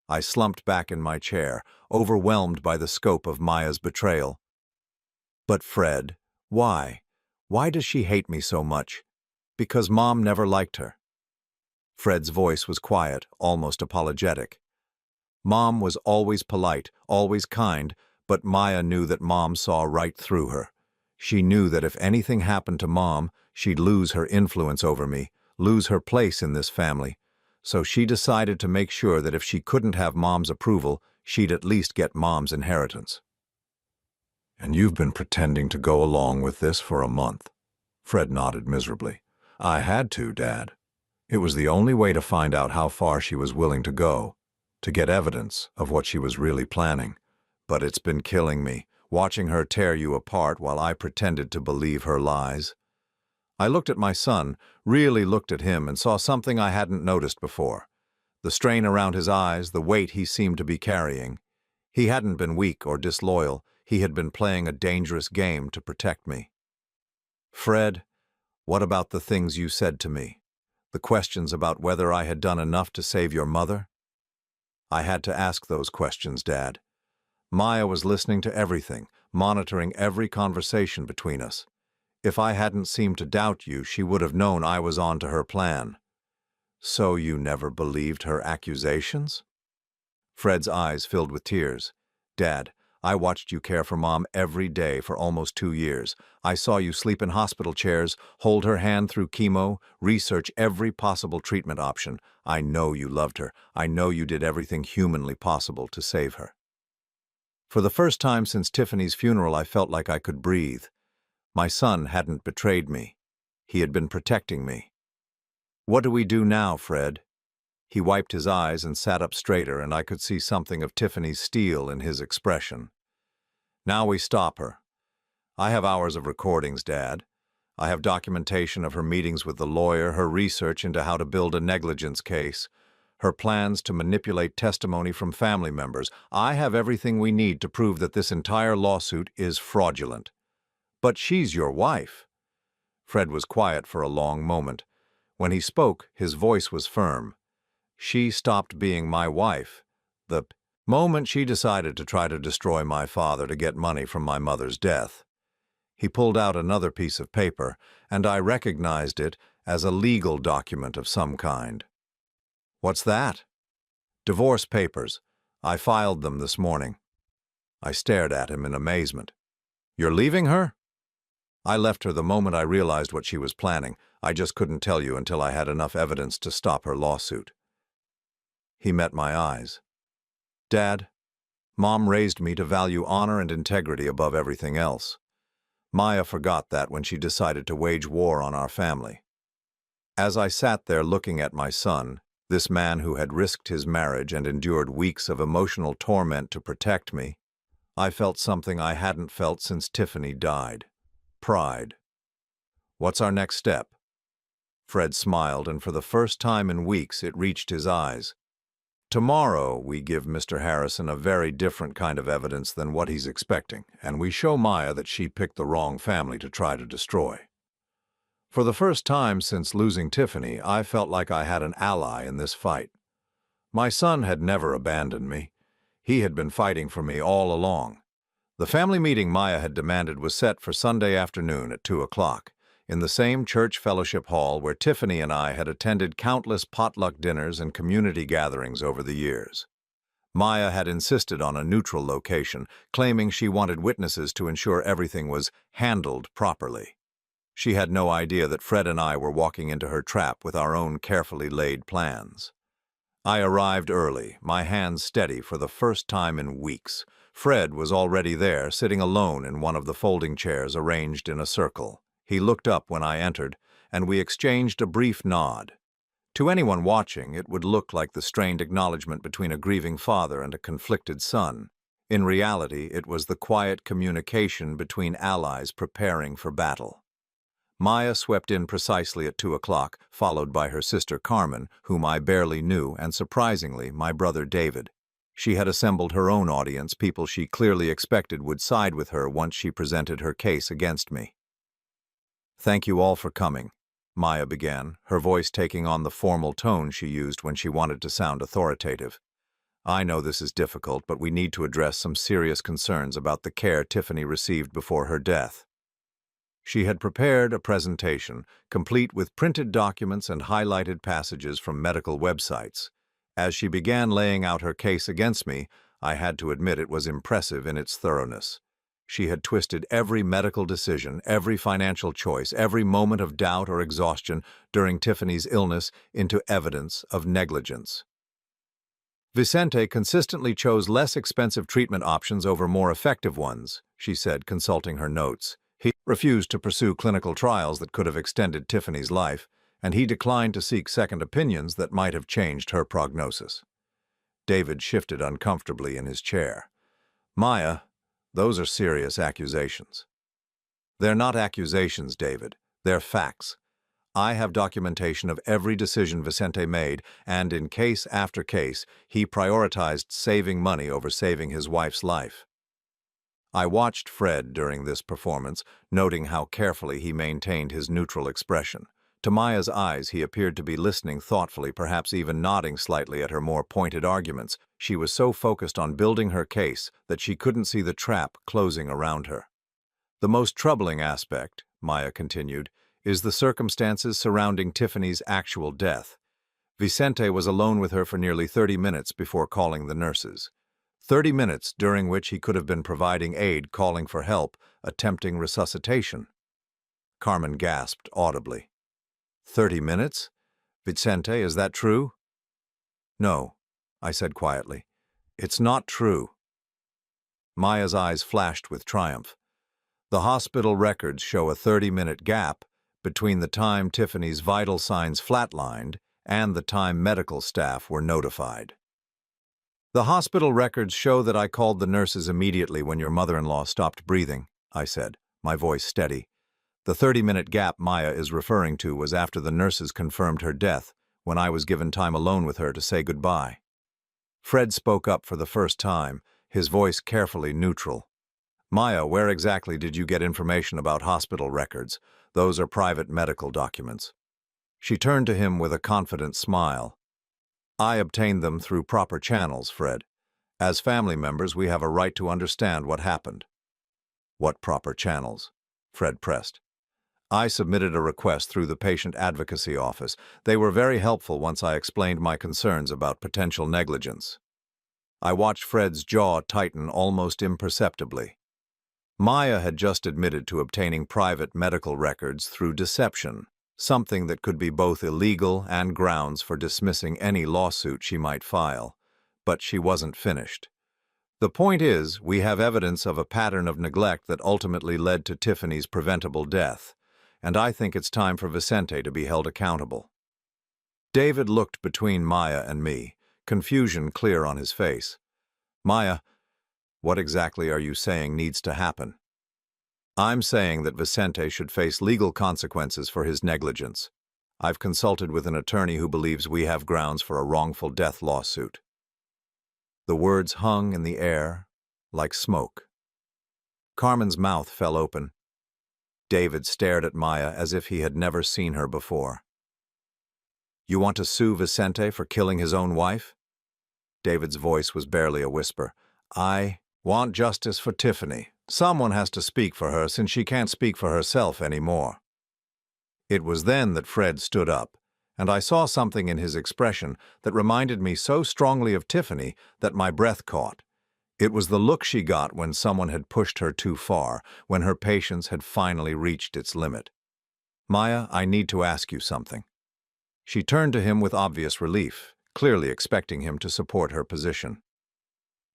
I slumped back in my chair, overwhelmed by the scope of Maya's betrayal. But Fred, why? Why does she hate me so much? Because Mom never liked her. Fred's voice was quiet, almost apologetic. Mom was always polite, always kind, but Maya knew that Mom saw right through her. She knew that if anything happened to Mom, she'd lose her influence over me, lose her place in this family. So she decided to make sure that if she couldn't have Mom's approval, she'd at least get Mom's inheritance. And you've been pretending to go along with this for a month. Fred nodded miserably. I had to, Dad. It was the only way to find out how far she was willing to go, to get evidence of what she was really planning. But it's been killing me, watching her tear you apart while I pretended to believe her lies. I looked at my son, really looked at him, and saw something I hadn't noticed before. The strain around his eyes, the weight he seemed to be carrying. He hadn't been weak or disloyal. He had been playing a dangerous game to protect me. Fred, what about the things you said to me? The questions about whether I had done enough to save your mother? I had to ask those questions, Dad. Maya was listening to everything, monitoring every conversation between us. If I hadn't seemed to doubt you, she would have known I was on to her plan. So you never believed her accusations? Fred's eyes filled with tears. Dad, I watched you care for Mom every day for almost 2 years. I saw you sleep in hospital chairs, hold her hand through chemo, research every possible treatment option. I know you loved her. I know you did everything humanly possible to save her. For the first time since Tiffany's funeral, I felt like I could breathe. My son hadn't betrayed me. He had been protecting me. What do we do now, Fred? He wiped his eyes and sat up straighter, and I could see something of Tiffany's steel in his expression. Now we stop her. I have hours of recordings, Dad. I have documentation of her meetings with the lawyer, her research into how to build a negligence case, her plans to manipulate testimony from family members. I have everything we need to prove that this entire lawsuit is fraudulent. But she's your wife. Fred was quiet for a long moment. When he spoke, his voice was firm. She stopped being my wife the moment she decided to try to destroy my father to get money from my mother's death. He pulled out another piece of paper, and I recognized it as a legal document of some kind. What's that? Divorce papers. I filed them this morning. I stared at him in amazement. You're leaving her? I left her the moment I realized what she was planning. I just couldn't tell you until I had enough evidence to stop her lawsuit. He met my eyes. Dad, Mom raised me to value honor and integrity above everything else. Maya forgot that when she decided to wage war on our family. As I sat there looking at my son, this man who had risked his marriage and endured weeks of emotional torment to protect me, I felt something I hadn't felt since Tiffany died. Pride. What's our next step? Fred smiled, and for the first time in weeks it reached his eyes. Tomorrow, we give Mr. Harrison a very different kind of evidence than what he's expecting, and we show Maya that she picked the wrong family to try to destroy. For the first time since losing Tiffany, I felt like I had an ally in this fight. My son had never abandoned me. He had been fighting for me all along. The family meeting Maya had demanded was set for Sunday afternoon at 2 o'clock, in the same church fellowship hall where Tiffany and I had attended countless potluck dinners and community gatherings over the years. Maya had insisted on a neutral location, claiming she wanted witnesses to ensure everything was handled properly. She had no idea that Fred and I were walking into her trap with our own carefully laid plans. I arrived early, my hands steady for the first time in weeks. Fred was already there, sitting alone in one of the folding chairs arranged in a circle. He looked up when I entered, and we exchanged a brief nod. To anyone watching, it would look like the strained acknowledgement between a grieving father and a conflicted son. In reality, it was the quiet communication between allies preparing for battle. Maya swept in precisely at 2 o'clock, followed by her sister Carmen, whom I barely knew, and surprisingly, my brother David. She had assembled her own audience, people she clearly expected would side with her once she presented her case against me. "Thank you all for coming," Maya began, her voice taking on the formal tone she used when she wanted to sound authoritative. "I know this is difficult, but we need to address some serious concerns about the care Tiffany received before her death." She had prepared a presentation, complete with printed documents and highlighted passages from medical websites. As she began laying out her case against me, I had to admit it was impressive in its thoroughness. She had twisted every medical decision, every financial choice, every moment of doubt or exhaustion during Tiffany's illness into evidence of negligence. "Vicente consistently chose less expensive treatment options over more effective ones," she said, consulting her notes. "He refused to pursue clinical trials that could have extended Tiffany's life, and he declined to seek second opinions that might have changed her prognosis." David shifted uncomfortably in his chair. "Maya, those are serious accusations." "They're not accusations, David. They're facts. I have documentation of every decision Vicente made, and in case after case, he prioritized saving money over saving his wife's life." I watched Fred during this performance, noting how carefully he maintained his neutral expression. To Maya's eyes, he appeared to be listening thoughtfully, perhaps even nodding slightly at her more pointed arguments. She was so focused on building her case that she couldn't see the trap closing around her. "The most troubling aspect," Maya continued, "is the circumstances surrounding Tiffany's actual death. Vicente was alone with her for nearly 30 minutes before calling the nurses. 30 minutes during which he could have been providing aid, calling for help, attempting resuscitation." Carmen gasped audibly. 30 minutes? Vicente, is that true?" "No," I said quietly. "It's not true." Maya's eyes flashed with triumph. "The hospital records show a 30-minute gap between the time Tiffany's vital signs flatlined and the time medical staff were notified." "The hospital records show that I called the nurses immediately when your mother-in-law stopped breathing," I said, my voice steady. "The 30-minute gap Maya is referring to was after the nurses confirmed her death, when I was given time alone with her to say goodbye." Fred spoke up for the first time, his voice carefully neutral. "Maya, where exactly did you get information about hospital records? Those are private medical documents." She turned to him with a confident smile. "I obtained them through proper channels, Fred. As family members, we have a right to understand what happened." "What proper channels?" Fred pressed. "I submitted a request through the Patient Advocacy Office. They were very helpful once I explained my concerns about potential negligence." I watched Fred's jaw tighten almost imperceptibly. Maya had just admitted to obtaining private medical records through deception, something that could be both illegal and grounds for dismissing any lawsuit she might file. But she wasn't finished. "The point is, we have evidence of a pattern of neglect that ultimately led to Tiffany's preventable death, and I think it's time for Vicente to be held accountable." David looked between Maya and me, confusion clear on his face. "Maya, what exactly are you saying needs to happen?" "I'm saying that Vicente should face legal consequences for his negligence. I've consulted with an attorney who believes we have grounds for a wrongful death lawsuit." The words hung in the air like smoke. Carmen's mouth fell open. David stared at Maya as if he had never seen her before. "You want to sue Vicente for killing his own wife?" David's voice was barely a whisper. "I want justice for Tiffany. Someone has to speak for her since she can't speak for herself anymore." It was then that Fred stood up, and I saw something in his expression that reminded me so strongly of Tiffany that my breath caught. It was the look she got when someone had pushed her too far, when her patience had finally reached its limit. "Maya, I need to ask you something." She turned to him with obvious relief, clearly expecting him to support her position.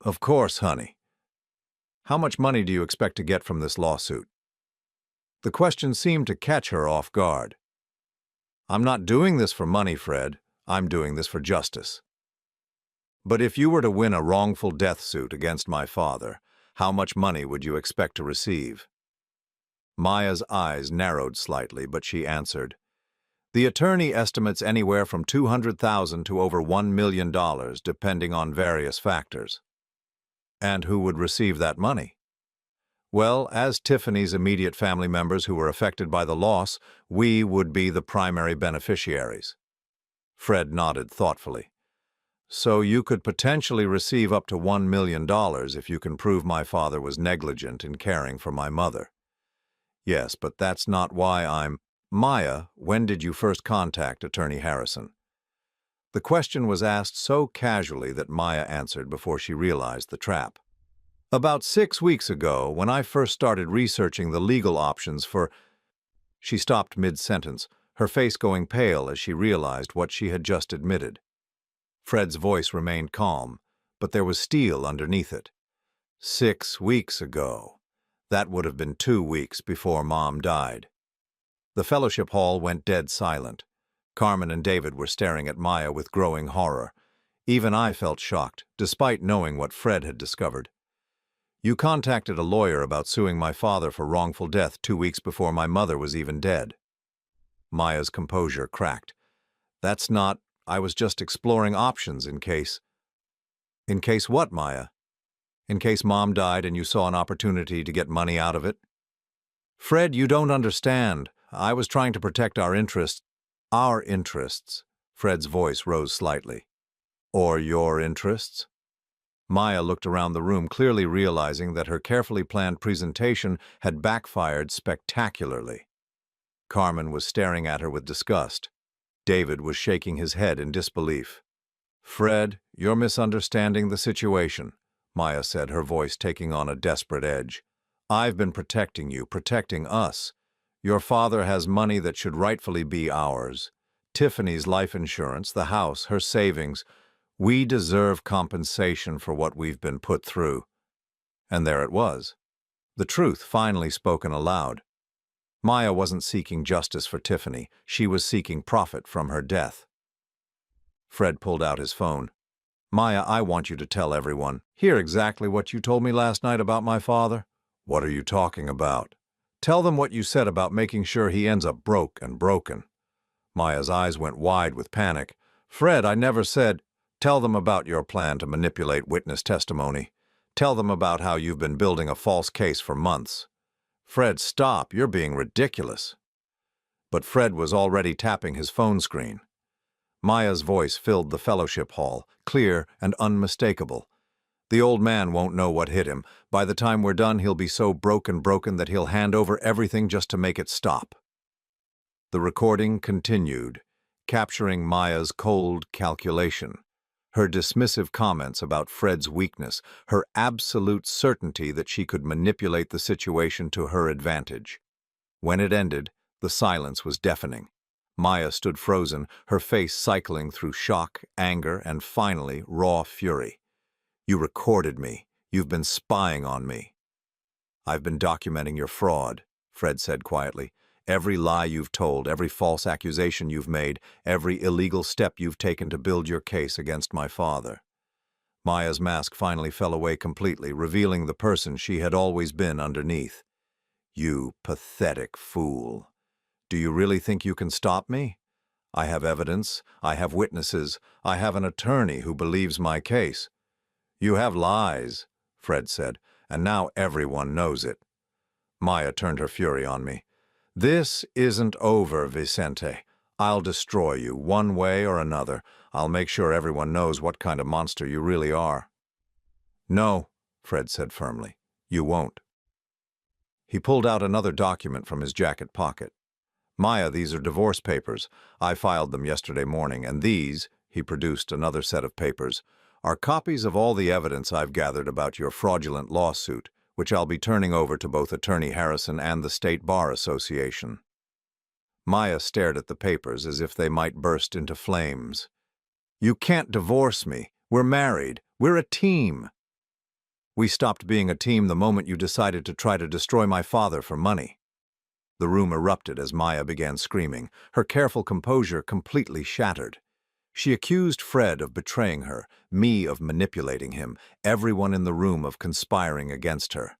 "Of course, honey. How much money do you expect to get from this lawsuit?" The question seemed to catch her off guard. "I'm not doing this for money, Fred. I'm doing this for justice." "But if you were to win a wrongful death suit against my father, how much money would you expect to receive?" Maya's eyes narrowed slightly, but she answered, "The attorney estimates anywhere from $200,000 to over $1 million, depending on various factors." "And who would receive that money?" "Well, as Tiffany's immediate family members who were affected by the loss, we would be the primary beneficiaries." Fred nodded thoughtfully. "So you could potentially receive up to $1 million if you can prove my father was negligent in caring for my mother." "Yes, but that's not why I'm—" "Maya, when did you first contact Attorney Harrison?" The question was asked so casually that Maya answered before she realized the trap. "About 6 weeks ago, when I first started researching the legal options for—" She stopped mid-sentence, her face going pale as she realized what she had just admitted. Fred's voice remained calm, but there was steel underneath it. 6 weeks ago. That would have been 2 weeks before Mom died. The fellowship hall went dead silent. Carmen and David were staring at Maya with growing horror. Even I felt shocked, despite knowing what Fred had discovered. "You contacted a lawyer about suing my father for wrongful death 2 weeks before my mother was even dead." Maya's composure cracked. "That's not— I was just exploring options in case—" "In case what, Maya? In case Mom died and you saw an opportunity to get money out of it?" "Fred, you don't understand. I was trying to protect our interests." "Our interests?" Fred's voice rose slightly. "Or your interests?" Maya looked around the room, clearly realizing that her carefully planned presentation had backfired spectacularly. Carmen was staring at her with disgust. David was shaking his head in disbelief. "Fred, you're misunderstanding the situation," Maya said, her voice taking on a desperate edge. "I've been protecting you, protecting us. Your father has money that should rightfully be ours. Tiffany's life insurance, the house, her savings. We deserve compensation for what we've been put through." And there it was. The truth finally spoken aloud. Maya wasn't seeking justice for Tiffany. She was seeking profit from her death. Fred pulled out his phone. "Maya, I want you to tell everyone. Hear exactly what you told me last night about my father." "What are you talking about?" "Tell them what you said about making sure he ends up broke and broken." Maya's eyes went wide with panic. "Fred, I never said—" "Tell them about your plan to manipulate witness testimony. Tell them about how you've been building a false case for months." "Fred, stop. You're being ridiculous." But Fred was already tapping his phone screen. Maya's voice filled the fellowship hall, clear and unmistakable. "The old man won't know what hit him. By the time we're done, he'll be so broken that he'll hand over everything just to make it stop." The recording continued, capturing Maya's cold calculation, her dismissive comments about Fred's weakness, her absolute certainty that she could manipulate the situation to her advantage. When it ended, the silence was deafening. Maya stood frozen, her face cycling through shock, anger, and finally, raw fury. "You recorded me. You've been spying on me." "I've been documenting your fraud," Fred said quietly. "Every lie you've told, every false accusation you've made, every illegal step you've taken to build your case against my father." Maya's mask finally fell away completely, revealing the person she had always been underneath. "You pathetic fool. Do you really think you can stop me? I have evidence, I have witnesses, I have an attorney who believes my case. You have lies, Fred said, and now everyone knows it. Maya turned her fury on me. This isn't over, Vicente. I'll destroy you, one way or another. I'll make sure everyone knows what kind of monster you really are. No, Fred said firmly. You won't. He pulled out another document from his jacket pocket. Maya, these are divorce papers. I filed them yesterday morning, and these, he produced another set of papers, are copies of all the evidence I've gathered about your fraudulent lawsuit, which I'll be turning over to both Attorney Harrison and the State Bar Association. Maya stared at the papers as if they might burst into flames. You can't divorce me. We're married. We're a team. We stopped being a team the moment you decided to try to destroy my father for money. The room erupted as Maya began screaming, her careful composure completely shattered. She accused Fred of betraying her, me of manipulating him, everyone in the room of conspiring against her.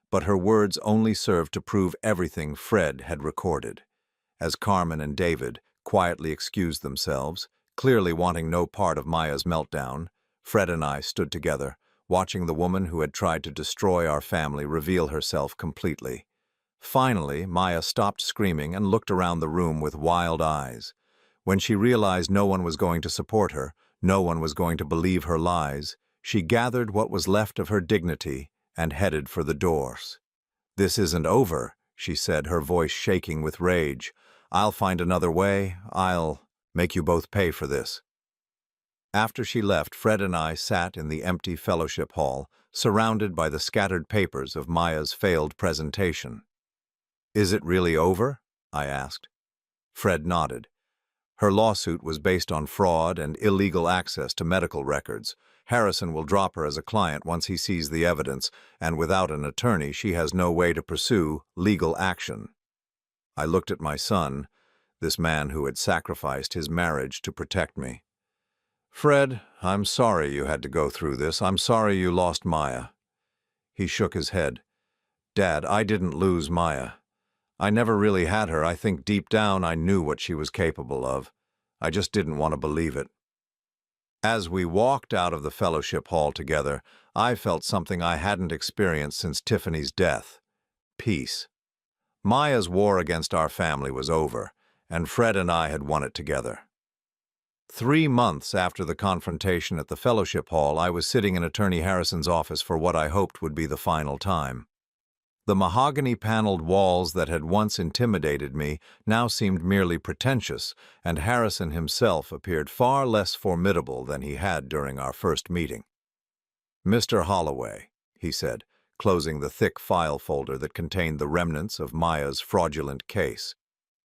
But her words only served to prove everything Fred had recorded. As Carmen and David quietly excused themselves, clearly wanting no part of Maya's meltdown, Fred and I stood together, watching the woman who had tried to destroy our family reveal herself completely. Finally, Maya stopped screaming and looked around the room with wild eyes. When she realized no one was going to support her, no one was going to believe her lies, she gathered what was left of her dignity and headed for the doors. This isn't over, she said, her voice shaking with rage. I'll find another way. I'll make you both pay for this. After she left, Fred and I sat in the empty fellowship hall, surrounded by the scattered papers of Maya's failed presentation. Is it really over? I asked. Fred nodded. Her lawsuit was based on fraud and illegal access to medical records. Harrison will drop her as a client once he sees the evidence, and without an attorney, she has no way to pursue legal action. I looked at my son, this man who had sacrificed his marriage to protect me. Fred, I'm sorry you had to go through this. I'm sorry you lost Maya. He shook his head. Dad, I didn't lose Maya. I never really had her. I think deep down I knew what she was capable of. I just didn't want to believe it. As we walked out of the fellowship hall together, I felt something I hadn't experienced since Tiffany's death. Peace. Maya's war against our family was over, and Fred and I had won it together. 3 months after the confrontation at the fellowship hall, I was sitting in Attorney Harrison's office for what I hoped would be the final time. The mahogany-paneled walls that had once intimidated me now seemed merely pretentious, and Harrison himself appeared far less formidable than he had during our first meeting. Mr. Holloway, he said, closing the thick file folder that contained the remnants of Maya's fraudulent case,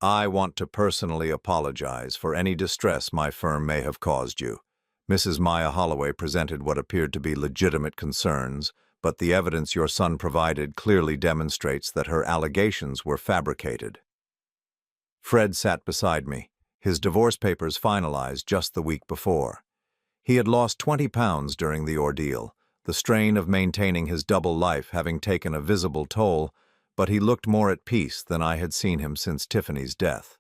I want to personally apologize for any distress my firm may have caused you. Mrs. Maya Holloway presented what appeared to be legitimate concerns, but the evidence your son provided clearly demonstrates that her allegations were fabricated. Fred sat beside me, his divorce papers finalized just the week before. He had lost 20 pounds during the ordeal, the strain of maintaining his double life having taken a visible toll, but he looked more at peace than I had seen him since Tiffany's death.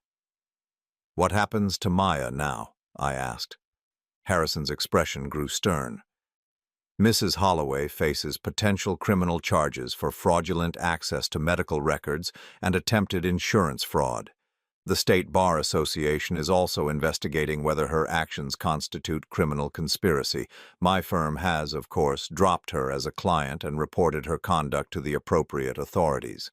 What happens to Maya now? I asked. Harrison's expression grew stern. Mrs. Holloway faces potential criminal charges for fraudulent access to medical records and attempted insurance fraud. The State Bar Association is also investigating whether her actions constitute criminal conspiracy. My firm has, of course, dropped her as a client and reported her conduct to the appropriate authorities.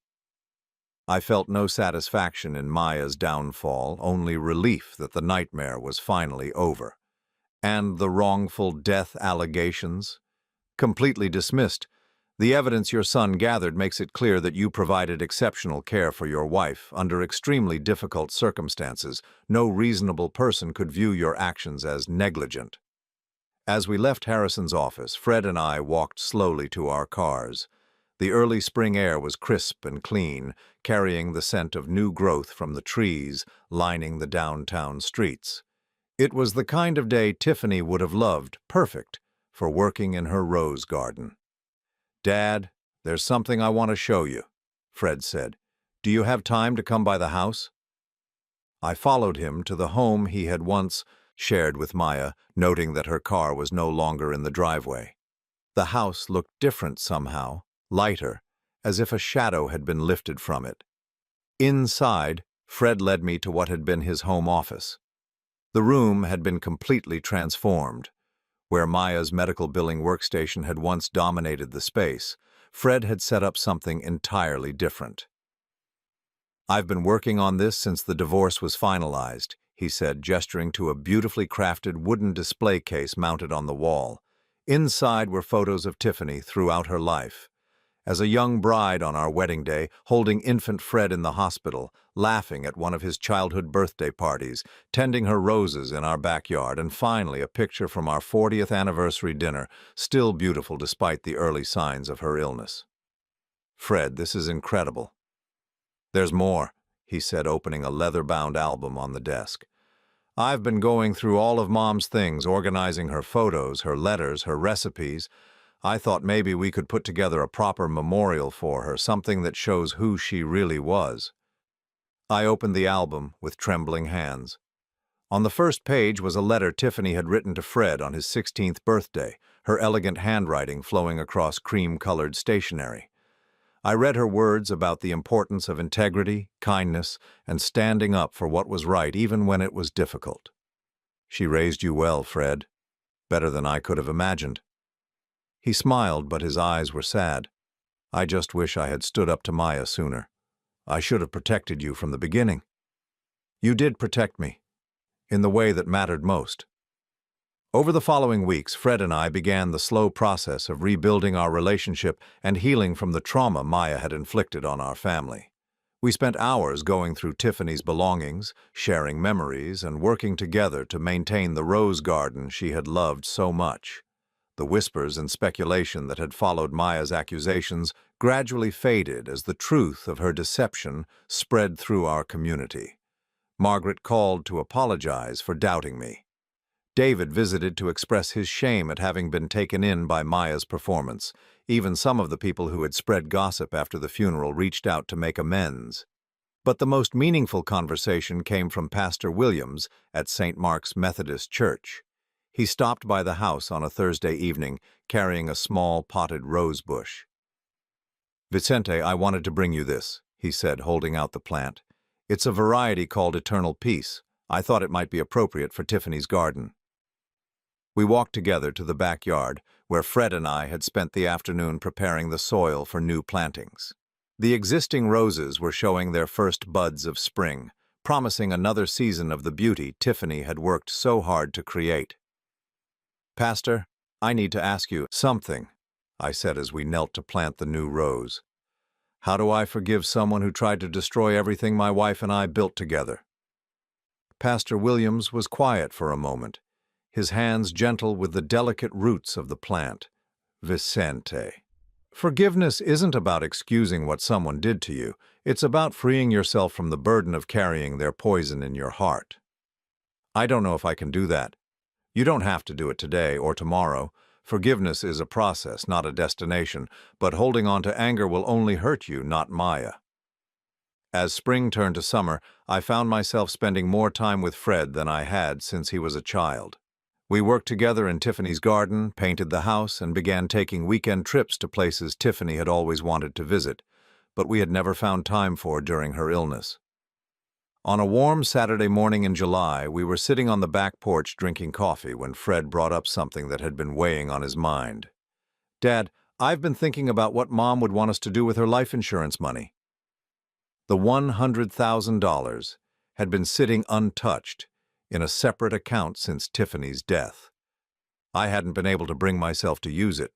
I felt no satisfaction in Maya's downfall, only relief that the nightmare was finally over. And the wrongful death allegations? Completely dismissed. The evidence your son gathered makes it clear that you provided exceptional care for your wife under extremely difficult circumstances. No reasonable person could view your actions as negligent. As we left Harrison's office, Fred and I walked slowly to our cars. The early spring air was crisp and clean, carrying the scent of new growth from the trees lining the downtown streets. It was the kind of day Tiffany would have loved, perfect for working in her rose garden. Dad, there's something I want to show you, Fred said. Do you have time to come by the house? I followed him to the home he had once shared with Maya, noting that her car was no longer in the driveway. The house looked different somehow, lighter, as if a shadow had been lifted from it. Inside, Fred led me to what had been his home office. The room had been completely transformed. Where Maya's medical billing workstation had once dominated the space, Fred had set up something entirely different. "I've been working on this since the divorce was finalized," he said, gesturing to a beautifully crafted wooden display case mounted on the wall. Inside were photos of Tiffany throughout her life. As a young bride on our wedding day, holding infant Fred in the hospital, laughing at one of his childhood birthday parties, tending her roses in our backyard, and finally a picture from our 40th anniversary dinner, still beautiful despite the early signs of her illness. "Fred, this is incredible." "There's more," he said, opening a leather-bound album on the desk. "I've been going through all of Mom's things, organizing her photos, her letters, her recipes. I thought maybe we could put together a proper memorial for her, something that shows who she really was." I opened the album with trembling hands. On the first page was a letter Tiffany had written to Fred on his 16th birthday, her elegant handwriting flowing across cream-colored stationery. I read her words about the importance of integrity, kindness, and standing up for what was right even when it was difficult. "She raised you well, Fred. Better than I could have imagined." He smiled, but his eyes were sad. "I just wish I had stood up to Maya sooner. I should have protected you from the beginning." "You did protect me, in the way that mattered most." Over the following weeks, Fred and I began the slow process of rebuilding our relationship and healing from the trauma Maya had inflicted on our family. We spent hours going through Tiffany's belongings, sharing memories, and working together to maintain the rose garden she had loved so much. The whispers and speculation that had followed Maya's accusations gradually faded as the truth of her deception spread through our community. Margaret called to apologize for doubting me. David visited to express his shame at having been taken in by Maya's performance. Even some of the people who had spread gossip after the funeral reached out to make amends. But the most meaningful conversation came from Pastor Williams at St. Mark's Methodist Church. He stopped by the house on a Thursday evening, carrying a small potted rose bush. "Vicente, I wanted to bring you this," he said, holding out the plant. "It's a variety called Eternal Peace. I thought it might be appropriate for Tiffany's garden." We walked together to the backyard, where Fred and I had spent the afternoon preparing the soil for new plantings. The existing roses were showing their first buds of spring, promising another season of the beauty Tiffany had worked so hard to create. "Pastor, I need to ask you something," I said as we knelt to plant the new rose. "How do I forgive someone who tried to destroy everything my wife and I built together?" Pastor Williams was quiet for a moment, his hands gentle with the delicate roots of the plant. "Vicente, forgiveness isn't about excusing what someone did to you. It's about freeing yourself from the burden of carrying their poison in your heart." "I don't know if I can do that." "You don't have to do it today or tomorrow. Forgiveness is a process, not a destination, but holding on to anger will only hurt you, not Maya." As spring turned to summer, I found myself spending more time with Fred than I had since he was a child. We worked together in Tiffany's garden, painted the house, and began taking weekend trips to places Tiffany had always wanted to visit, but we had never found time for during her illness. On a warm Saturday morning in July, we were sitting on the back porch drinking coffee when Fred brought up something that had been weighing on his mind. "Dad, I've been thinking about what Mom would want us to do with her life insurance money." The $100,000 had been sitting untouched in a separate account since Tiffany's death. I hadn't been able to bring myself to use it,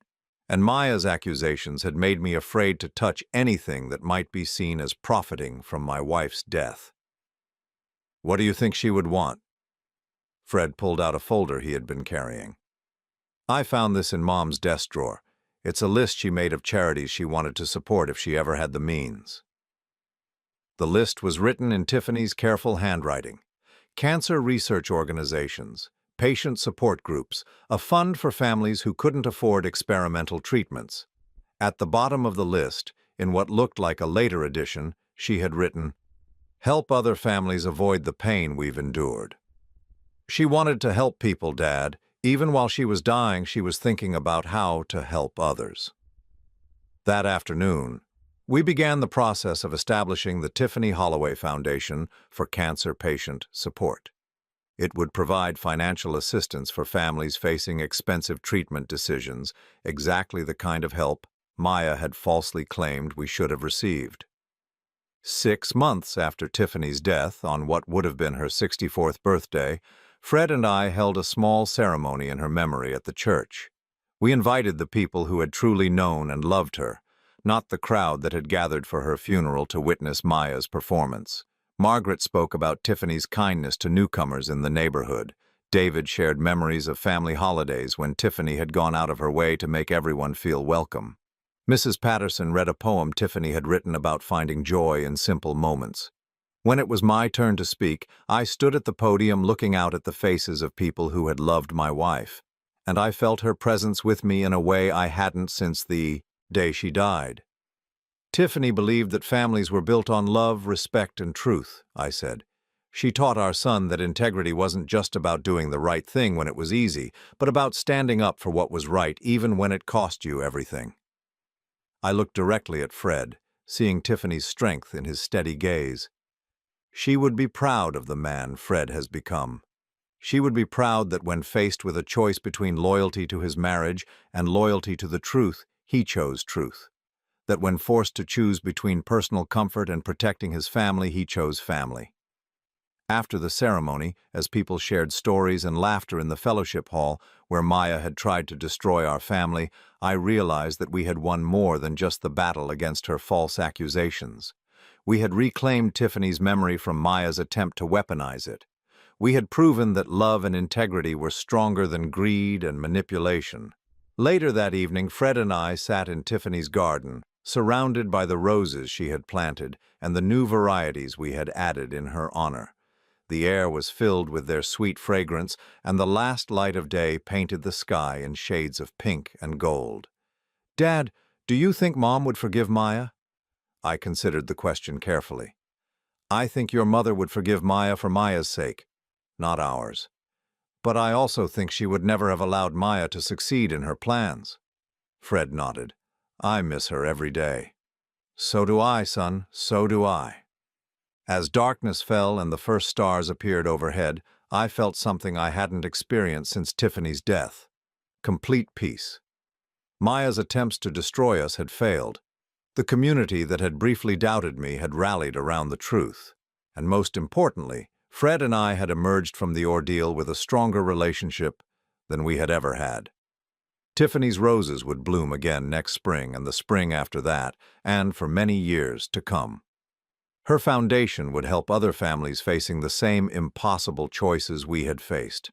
and Maya's accusations had made me afraid to touch anything that might be seen as profiting from my wife's death. "What do you think she would want?" Fred pulled out a folder he had been carrying. "I found this in Mom's desk drawer. It's a list she made of charities she wanted to support if she ever had the means." The list was written in Tiffany's careful handwriting. Cancer research organizations, patient support groups, a fund for families who couldn't afford experimental treatments. At the bottom of the list, in what looked like a later edition, she had written, Help other families avoid the pain we've endured. She wanted to help people, Dad. Even while she was dying, she was thinking about how to help others. That afternoon, we began the process of establishing the Tiffany Holloway Foundation for Cancer Patient Support. It would provide financial assistance for families facing expensive treatment decisions, exactly the kind of help Maya had falsely claimed we should have received. 6 months after Tiffany's death, on what would have been her 64th birthday, Fred and I held a small ceremony in her memory at the church. We invited the people who had truly known and loved her, not the crowd that had gathered for her funeral to witness Maya's performance. Margaret spoke about Tiffany's kindness to newcomers in the neighborhood. David shared memories of family holidays when Tiffany had gone out of her way to make everyone feel welcome. Mrs. Patterson read a poem Tiffany had written about finding joy in simple moments. When it was my turn to speak, I stood at the podium looking out at the faces of people who had loved my wife, and I felt her presence with me in a way I hadn't since the day she died. Tiffany believed that families were built on love, respect, and truth, I said. She taught our son that integrity wasn't just about doing the right thing when it was easy, but about standing up for what was right even when it cost you everything. I looked directly at Fred, seeing Tiffany's strength in his steady gaze. She would be proud of the man Fred has become. She would be proud that when faced with a choice between loyalty to his marriage and loyalty to the truth, he chose truth. That when forced to choose between personal comfort and protecting his family, he chose family. After the ceremony, as people shared stories and laughter in the fellowship hall where Maya had tried to destroy our family, I realized that we had won more than just the battle against her false accusations. We had reclaimed Tiffany's memory from Maya's attempt to weaponize it. We had proven that love and integrity were stronger than greed and manipulation. Later that evening, Fred and I sat in Tiffany's garden, surrounded by the roses she had planted and the new varieties we had added in her honor. The air was filled with their sweet fragrance, and the last light of day painted the sky in shades of pink and gold. "Dad, do you think Mom would forgive Maya?" I considered the question carefully. "I think your mother would forgive Maya for Maya's sake, not ours. But I also think she would never have allowed Maya to succeed in her plans." Fred nodded. "I miss her every day." "So do I, son, so do I." As darkness fell and the first stars appeared overhead, I felt something I hadn't experienced since Tiffany's death. Complete peace. Maya's attempts to destroy us had failed. The community that had briefly doubted me had rallied around the truth. And most importantly, Fred and I had emerged from the ordeal with a stronger relationship than we had ever had. Tiffany's roses would bloom again next spring and the spring after that, and for many years to come. Her foundation would help other families facing the same impossible choices we had faced.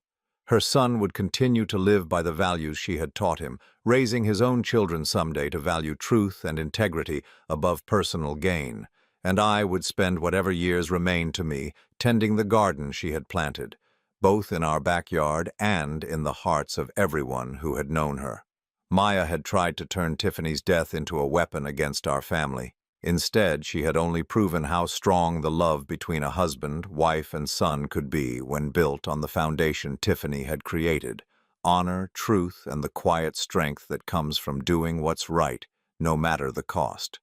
Her son would continue to live by the values she had taught him, raising his own children someday to value truth and integrity above personal gain, and I would spend whatever years remained to me tending the garden she had planted, both in our backyard and in the hearts of everyone who had known her. Maya had tried to turn Tiffany's death into a weapon against our family. Instead, she had only proven how strong the love between a husband, wife, and son could be when built on the foundation Tiffany had created: honor, truth, and the quiet strength that comes from doing what's right, no matter the cost.